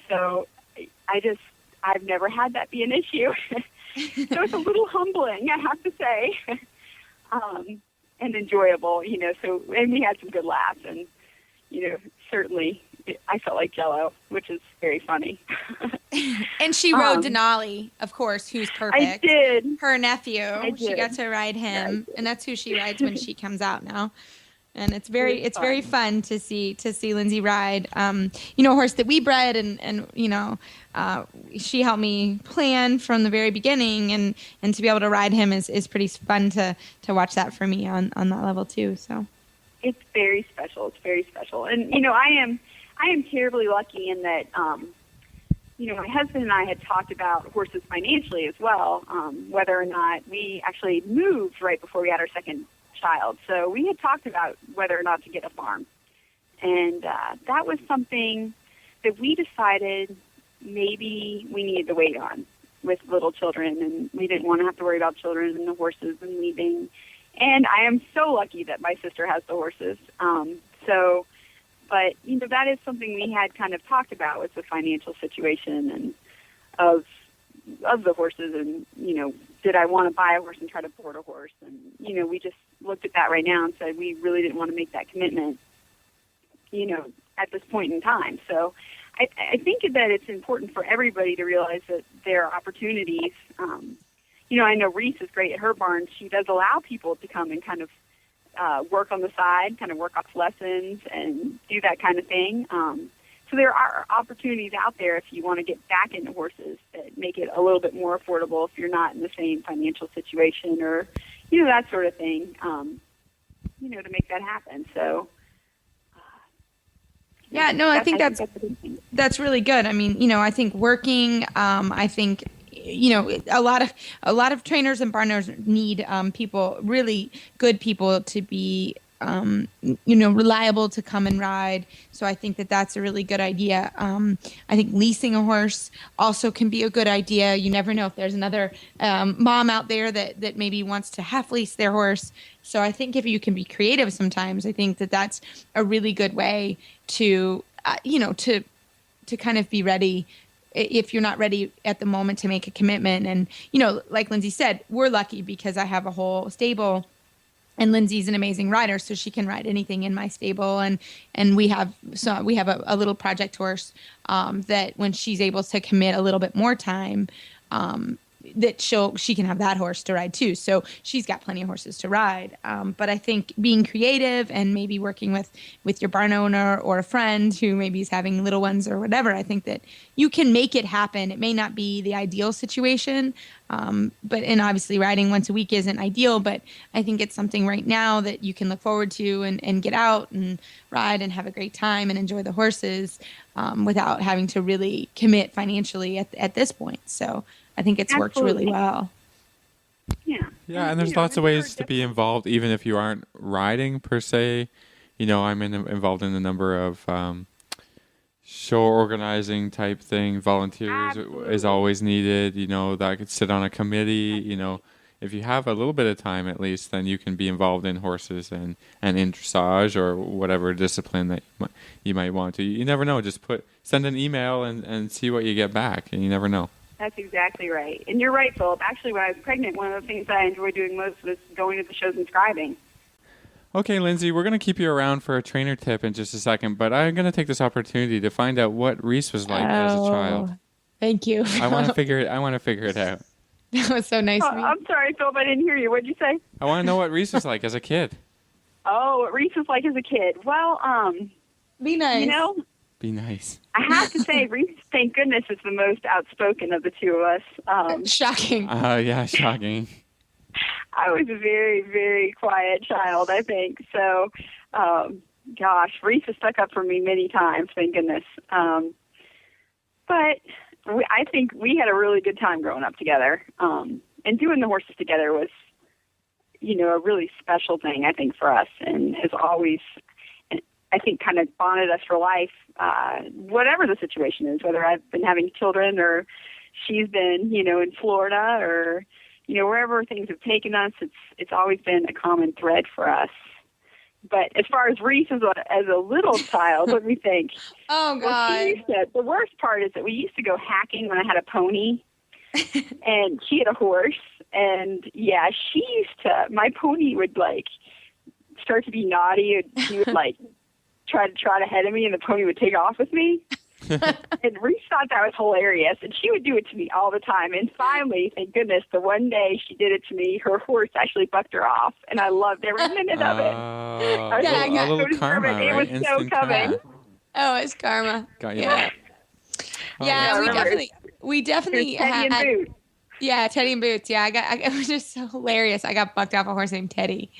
S8: So I've never had that be an issue. So it's a little humbling, I have to say, and enjoyable, so, and we had some good laughs, and, certainly I felt like Jello, which is very funny.
S3: And she rode Denali, of course, who's perfect.
S8: I did.
S3: Her nephew. She got to ride him,
S8: Yes.
S3: and that's who she rides when she comes out now. And it's very fun to see Lindsay ride. A horse that we bred, and she helped me plan from the very beginning, and to be able to ride him is pretty fun to watch that for me on that level too. So
S8: it's very special. It's very special, and I am terribly lucky in that. My husband and I had talked about horses financially as well, whether or not we actually moved right before we had our second child. So we had talked about whether or not to get a farm. And that was something that we decided maybe we needed to wait on with little children, and we didn't want to have to worry about children and the horses and leaving. And I am so lucky that my sister has the horses. But that is something we had kind of talked about with the financial situation and of the horses, and did I want to buy a horse and try to board a horse? And we just looked at that right now and said we really didn't want to make that commitment, at this point in time. So I think that it's important for everybody to realize that there are opportunities. I know Reese is great at her barn. She does allow people to come and kind of work on the side, kind of work off lessons and do that kind of thing. So there are opportunities out there if you want to get back into horses that make it a little bit more affordable if you're not in the same financial situation or, that sort of thing, to make that happen. So,
S3: I think that's really good. I think working, a lot of trainers and barn owners need people, really good people, to be reliable to come and ride. So I think that's a really good idea. I think leasing a horse also can be a good idea. You never know if there's another mom out there that maybe wants to half lease their horse. So I think if you can be creative sometimes, I think that's a really good way to kind of be ready if you're not ready at the moment to make a commitment. And, like Lindsay said, we're lucky because I have a whole stable And Lindsay's an amazing rider, so she can ride anything in my stable. And we have a little project horse that when she's able to commit a little bit more time, that she can have that horse to ride too. So she's got plenty of horses to ride. But I think being creative and maybe working with your barn owner or a friend who maybe is having little ones or whatever, I think that you can make it happen. It may not be the ideal situation, and obviously riding once a week isn't ideal, but I think it's something right now that you can look forward to and get out and ride and have a great time and enjoy the horses without having to really commit financially at this point. So I think it's worked really well.
S8: Yeah.
S2: Yeah, and there's lots of ways to be involved, even if you aren't riding per se. I'm involved in a number of show organizing type thing. Volunteers is always needed. That I could sit on a committee. If you have a little bit of time at least, then you can be involved in horses and in dressage or whatever discipline that you might want to. You never know. Just send an email and see what you get back, and you never know.
S8: That's exactly right. And you're right, Philip. Actually, when I was pregnant, one of the things I enjoyed doing most was going to the shows and scribing.
S2: Okay, Lindsay, we're going to keep you around for a trainer tip in just a second, but I'm going to take this opportunity to find out what Reese was like as a child.
S3: Thank you.
S2: I want to figure it out.
S3: That was so nice of you.
S8: I'm sorry, Philip. I didn't hear you. What did you say?
S2: I want to know what Reese was like as a kid.
S8: Oh, what Reese was like as a kid. Well,
S3: be nice.
S2: Be nice.
S8: I have to say, Reese, thank goodness, is the most outspoken of the two of us.
S3: Shocking.
S2: Yeah, shocking.
S8: I was a very, very quiet child, I think. So, Reese has stuck up for me many times, thank goodness. But I think we had a really good time growing up together. And doing the horses together was, a really special thing, I think, for us, and has always, I think, kind of bonded us for life, whatever the situation is, whether I've been having children or she's been, in Florida or, wherever things have taken us, it's always been a common thread for us. But as far as Reese as a little child, let me think.
S3: Oh, God.
S8: The worst part is that we used to go hacking when I had a pony, and she had a horse. And, yeah, my pony would, start to be naughty, and she would, try to trot ahead of me, and the pony would take off with me. And Reese thought that was hilarious, and she would do it to me all the time. And finally, thank goodness, the one day she did it to me, her horse actually bucked her off, and I loved every minute of it.
S2: A little karma, right?
S8: It was
S2: Instant
S8: so coming.
S2: karma.
S3: Oh, it's karma.
S2: Got you.
S3: Yeah. Yeah, we definitely
S8: Teddy
S3: had.
S8: and Boots.
S3: Yeah, Teddy and Boots. Yeah, it was just so hilarious. I got bucked off a horse named Teddy.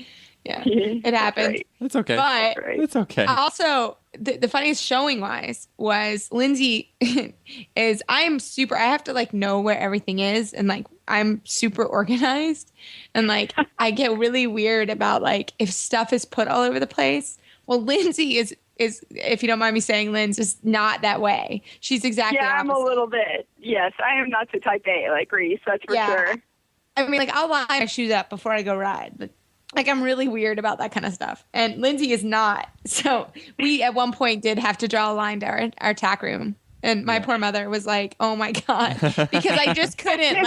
S3: Yeah, it happened.
S8: Right.
S2: It's okay.
S3: But
S2: it's okay.
S3: Also, the funniest showing wise was Lindsay I have to know where everything is, and I'm super organized, and I get really weird about if stuff is put all over the place. Well, Lindsay is if you don't mind me saying, Linz is not that way. She's exactly
S8: opposite. I'm a little bit. Yes, I am not so type A like Reese. That's for sure.
S3: I mean, I'll line my shoes up before I go ride, but I'm really weird about that kind of stuff. And Lindsay is not. So we at one point did have to draw a line to our tack room. And my poor mother was like, oh my God, because I just couldn't,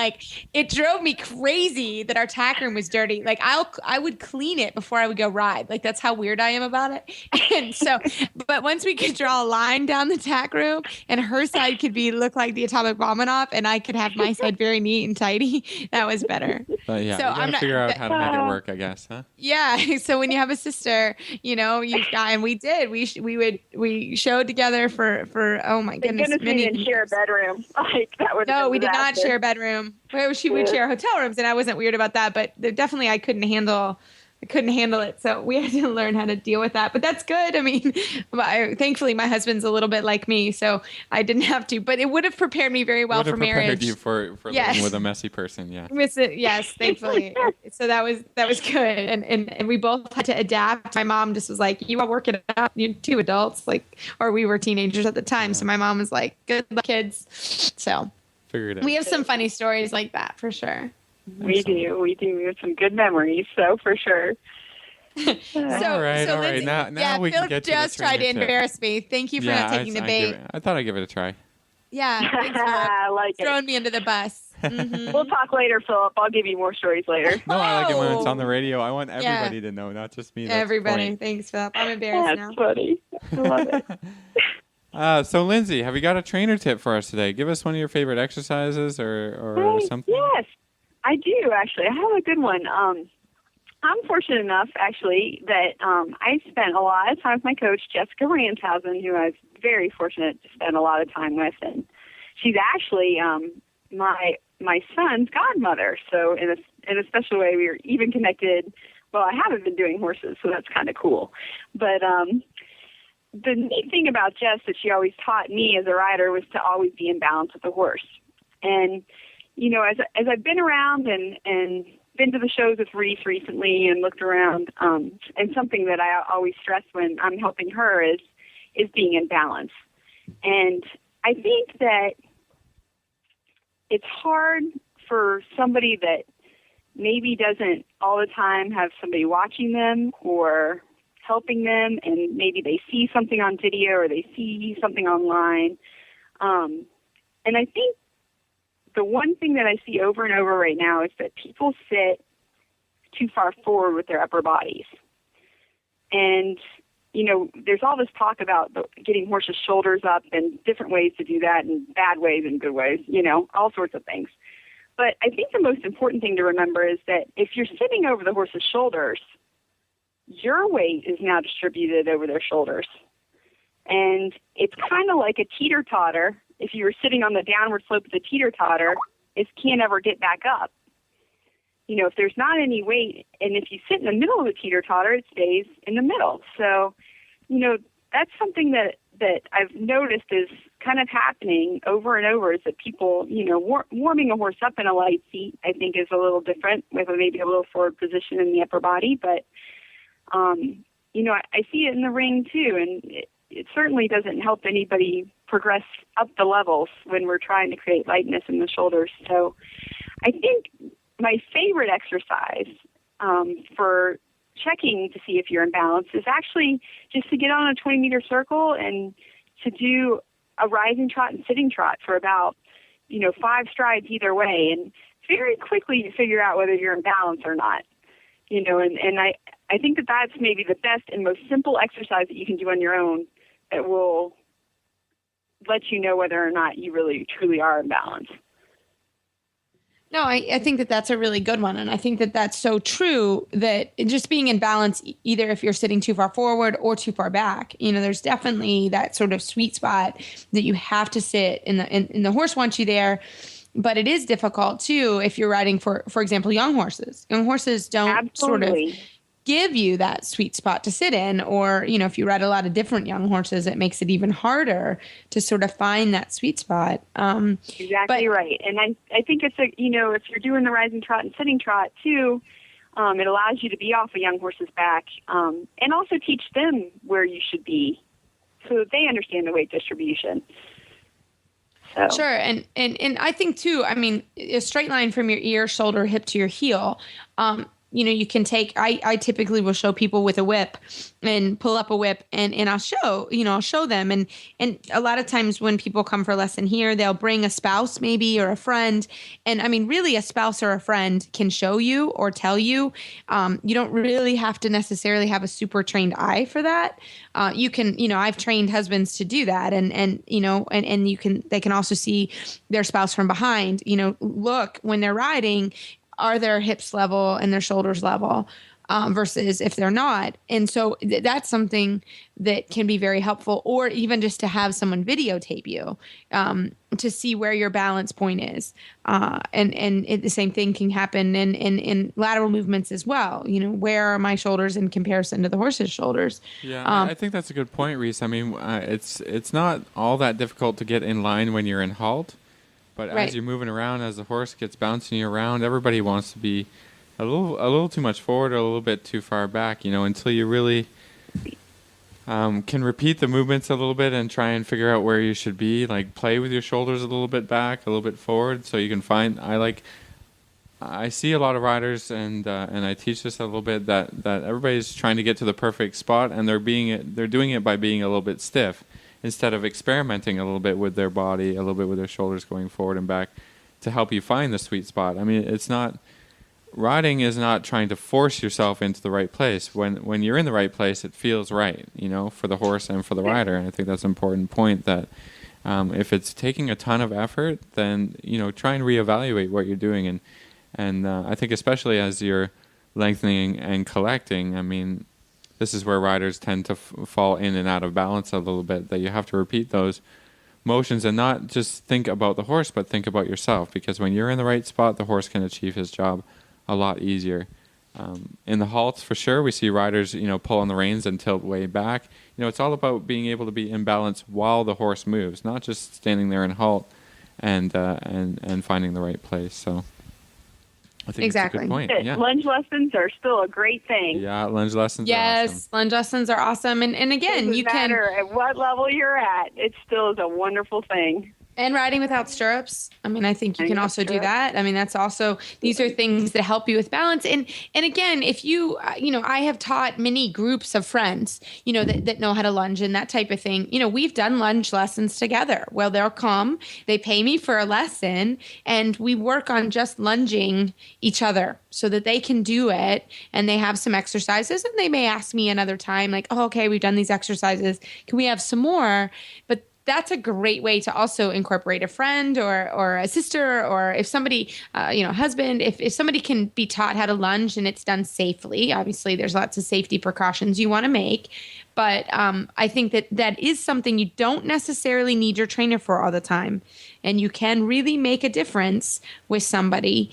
S3: it drove me crazy that our tack room was dirty. I would clean it before I would go ride. That's how weird I am about it. And so, but once we could draw a line down the tack room and her side could look like the atomic bomb went off and I could have my side very neat and tidy, that was better.
S2: But yeah,
S3: so
S2: you gotta figure out how to make it work, I guess, huh?
S3: Yeah. So when you have a sister, you've got, and we did, we showed together for oh my goodness.
S8: We didn't share a bedroom.
S3: No, we did not share a bedroom. She would share hotel rooms, and I wasn't weird about that. But definitely, I couldn't handle it. So we had to learn how to deal with that. But that's good. I mean, thankfully, my husband's a little bit like me, so I didn't have to. But it would have prepared me very well for marriage.
S2: You for living with a messy person. Yeah.
S3: Yes, thankfully. So that was good, and we both had to adapt. My mom just was like, "You all work it out. You're two adults, or we were teenagers at the time." Yeah. So my mom was like, "Good luck, kids." So
S2: figured it out.
S3: We have some funny stories like that for sure.
S8: We do. We have some good memories, so for sure.
S2: All right.
S3: Lindsay,
S2: now we can get to
S3: just tried to embarrass me. Thank you for not taking the bait.
S2: I thought I'd give it a try.
S3: Yeah, thanks
S8: I like
S3: throwing me under the bus.
S8: We'll talk later, Philip. I'll give you more stories later.
S2: No, I like it when it's on the radio. I want everybody to know, not just me. That's
S3: Everybody. Thanks, Philip. I'm embarrassed now.
S8: That's funny. I love it.
S2: So, Lindsay, have you got a trainer tip for us today? Give us one of your favorite exercises or something.
S8: Yes, I do, actually. I have a good one. I'm fortunate enough, actually, that I spent a lot of time with my coach, Jessica Ranshausen, who I was very fortunate to spend a lot of time with. And she's actually my son's godmother. So in a special way, we were even connected. Well, I haven't been doing horses, so that's kind of cool. But the neat thing about Jess that she always taught me as a rider was to always be in balance with the horse. And, you know, as I've been around and been to the shows with Reese recently and looked around, and something that I always stress when I'm helping her is being in balance. And I think that it's hard for somebody that maybe doesn't all the time have somebody watching them or helping them, and maybe they see something on video or they see something online. And I think the one thing that I see over and over right now is that people sit too far forward with their upper bodies. And, you know, there's all this talk about getting horses' shoulders up and different ways to do that, and bad ways and good ways, you know, all sorts of things. But I think the most important thing to remember is that if you're sitting over the horse's shoulders, your weight is now distributed over their shoulders. And it's kind of like a teeter-totter. If you were sitting on the downward slope of the teeter-totter, it can't ever get back up. You know, if there's not any weight, and if you sit in the middle of the teeter-totter, it stays in the middle. So, you know, that's something that I've noticed is kind of happening over and over, is that people, you know, warming a horse up in a light seat, I think, is a little different, with maybe a little forward position in the upper body. But, you know, I see it in the ring, too, and it certainly doesn't help anybody progress up the levels when we're trying to create lightness in the shoulders. So I think my favorite exercise for checking to see if you're in balance is actually just to get on a 20-meter circle and to do a rising trot and sitting trot for about, you know, 5 strides either way. And very quickly you figure out whether you're in balance or not. You know, and I think that that's maybe the best and most simple exercise that you can do on your own that will let you know whether or not you really truly are in balance.
S3: No, I think that that's a really good one. And I think that that's so true, that just being in balance, either if you're sitting too far forward or too far back, you know, there's definitely that sort of sweet spot that you have to sit in the horse wants you there. But it is difficult too if you're riding for example, young horses. Young horses don't
S8: Absolutely.
S3: sort of give you that sweet spot to sit in, or, you know, if you ride a lot of different young horses, it makes it even harder to sort of find that sweet spot.
S8: Exactly right. And I think it's you know, if you're doing the rising trot and sitting trot too, it allows you to be off a young horse's back, and also teach them where you should be so that they understand the weight distribution. So.
S3: Sure. And I think too, I mean, a straight line from your ear, shoulder, hip to your heel, you know, you can take, I typically will show people with a whip and pull up a whip and I'll show them. And a lot of times when people come for a lesson here, they'll bring a spouse maybe, or a friend. And I mean, really a spouse or a friend can show you or tell you. You don't really have to necessarily have a super trained eye for that. You can, you know, I've trained husbands to do that, and you know, and they can also see their spouse from behind, you know, look when they're riding, are their hips level and their shoulders level, versus if they're not. And so that's something that can be very helpful, or even just to have someone videotape you to see where your balance point is. And the same thing can happen in lateral movements as well. You know, where are my shoulders in comparison to the horse's shoulders?
S2: Yeah, I think that's a good point, Reese. I mean, it's not all that difficult to get in line when you're in halt. But
S3: right.
S2: As you're moving around, as the horse gets bouncing you around, everybody wants to be a little too much forward or a little bit too far back, you know, until you really can repeat the movements a little bit and try and figure out where you should be. Like, play with your shoulders a little bit back, a little bit forward, so you can find. I see a lot of riders, and I teach this a little bit, that everybody's trying to get to the perfect spot, and they're doing it by being a little bit stiff, instead of experimenting a little bit with their body, a little bit with their shoulders going forward and back, to help you find the sweet spot. I mean, it's not, riding is not trying to force yourself into the right place. When you're in the right place, it feels right, you know, for the horse and for the rider. And I think that's an important point, that if it's taking a ton of effort, then, you know, try and reevaluate what you're doing. And I think especially as you're lengthening and collecting, I mean, this is where riders tend to fall in and out of balance a little bit, that you have to repeat those motions and not just think about the horse, but think about yourself. Because when you're in the right spot, the horse can achieve his job a lot easier. In the halts, for sure, we see riders, you know, pull on the reins and tilt way back. You know, it's all about being able to be in balance while the horse moves, not just standing there in halt and finding the right place. So I think
S3: Exactly.
S2: it's a good point. Yeah.
S8: Lunge lessons are still a great thing.
S2: Yeah, lunge lessons are
S3: Yes,
S2: awesome.
S3: lunge lessons are awesome. And again,
S8: Doesn't
S3: you
S8: matter at what level you're at, it still is a wonderful thing.
S3: And riding without stirrups. I mean, I think you can also do that. I mean, that's also, these are things that help you with balance. And again, if you, you know, I have taught many groups of friends, you know, that know how to lunge and that type of thing. You know, we've done lunge lessons together. Well, they'll come, they pay me for a lesson, and we work on just lunging each other so that they can do it, and they have some exercises, and they may ask me another time, like, oh, okay, we've done these exercises. Can we have some more? But that's a great way to also incorporate a friend or a sister, or if somebody, you know, husband, if somebody can be taught how to lunge and it's done safely. Obviously, there's lots of safety precautions you want to make. But I think that is something you don't necessarily need your trainer for all the time. And you can really make a difference with somebody,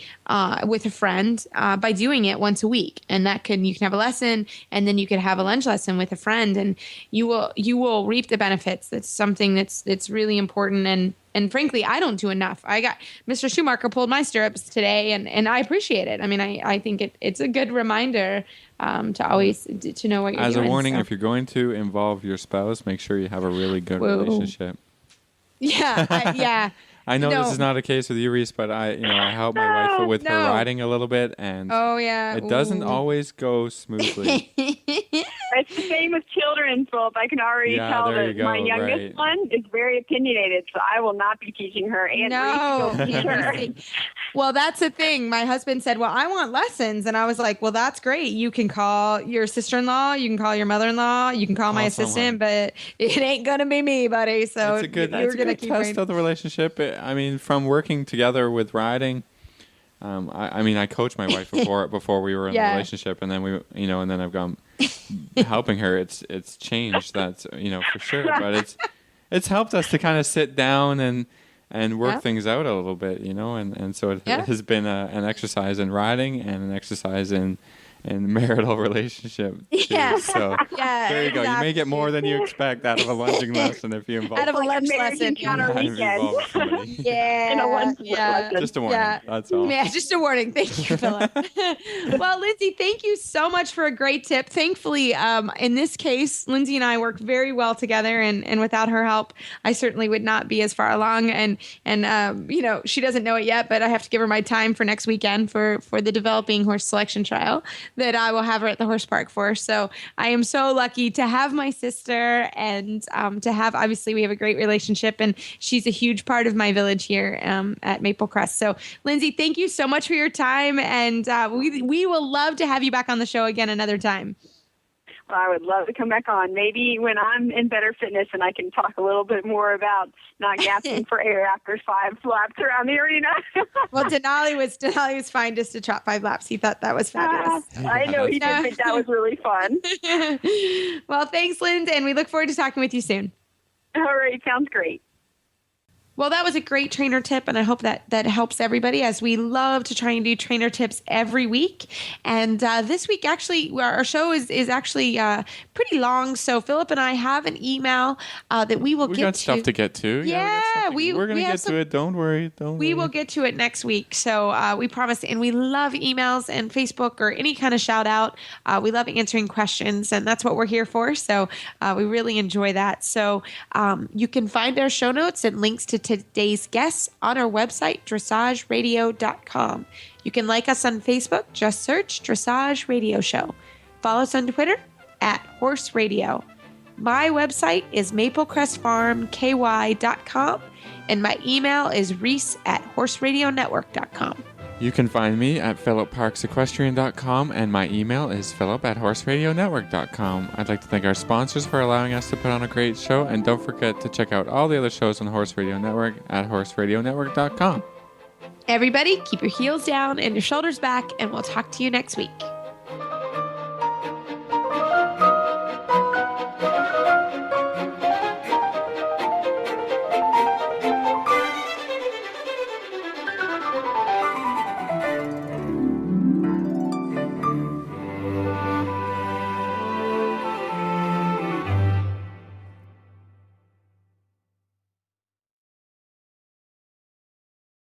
S3: with a friend, by doing it once a week. And you can have a lesson, and then you could have a lunge lesson with a friend, and you will reap the benefits. That's something that's really important. And frankly, I don't do enough. I got Mr. Schumacher pulled my stirrups today, and I appreciate it. I mean, I think it's a good reminder to always to know what you're doing.
S2: As a warning, if you're going to involve your spouse, make sure you have a really good relationship.
S3: Yeah, yeah.
S2: I know this is not a case with you, Reese, but I help my wife with her riding a little bit, and it doesn't always go smoothly.
S8: It's the same with children, Philip. I can already tell that my youngest one is very opinionated, so I will not be teaching her. And
S3: Well, that's the thing. My husband said, well, I want lessons. And I was like, well, that's great. You can call your sister-in-law. You can call your mother-in-law. You can call my assistant, but it ain't going to be me, buddy. So
S2: it's a good test of the relationship. I mean, from working together with riding, I coached my wife before we were in a relationship, and then and then I've gone helping her. It's changed, that's for sure. But it's helped us to kind of sit down and work things out a little bit, and so it has been an exercise in riding and an exercise in marital relationship too. So there you go. You may get more than you expect out of a lunging lesson if you involve
S3: out of a lunge lesson.
S8: On a weekend.
S3: In a lunge lesson.
S2: Just a warning. That's all.
S3: Yeah, just a warning. Thank you, Philip. Well, Lindsay, thank you so much for a great tip. Thankfully, in this case, Lindsay and I work very well together, and without her help, I certainly would not be as far along. And she doesn't know it yet, but I have to give her my time for next weekend for the developing horse selection trial that I will have her at the horse park for. So I am so lucky to have my sister and to have, obviously we have a great relationship, and she's a huge part of my village here at Maple Crest. So Lindsay, thank you so much for your time. And we will love to have you back on the show again another time.
S8: Well, I would love to come back on. Maybe when I'm in better fitness and I can talk a little bit more about not gasping for air after 5 laps around the arena.
S3: Well, Denali was fine just to trot 5 laps. He thought that was fabulous.
S8: I know he did think that was really fun.
S3: Well, thanks, Lindsay, and we look forward to talking with you soon.
S8: All right, sounds great.
S3: Well, that was a great trainer tip, and I hope that helps everybody, as we love to try and do trainer tips every week. And this week, actually, our show is actually pretty long. So Philip and I have an email that we will get to. We
S2: got stuff to get to.
S3: Yeah,
S2: we're going to get to it. Don't worry.
S3: We will get to it next week. So we promise. And we love emails and Facebook or any kind of shout out. We love answering questions, and that's what we're here for. So we really enjoy that. So you can find our show notes and links to today's guests on our website, dressageradio.com. You can like us on Facebook. Just search Dressage Radio Show. Follow us on Twitter @Horse Radio. My website is maplecrestfarmky.com. And my email is reese@horseradionetwork.com.
S2: You can find me at philipparksequestrian.com, and my email is philip@horseradionetwork.com. I'd like to thank our sponsors for allowing us to put on a great show, and don't forget to check out all the other shows on the Horse Radio Network at horseradionetwork.com.
S3: Everybody, keep your heels down and your shoulders back, and we'll talk to you next week.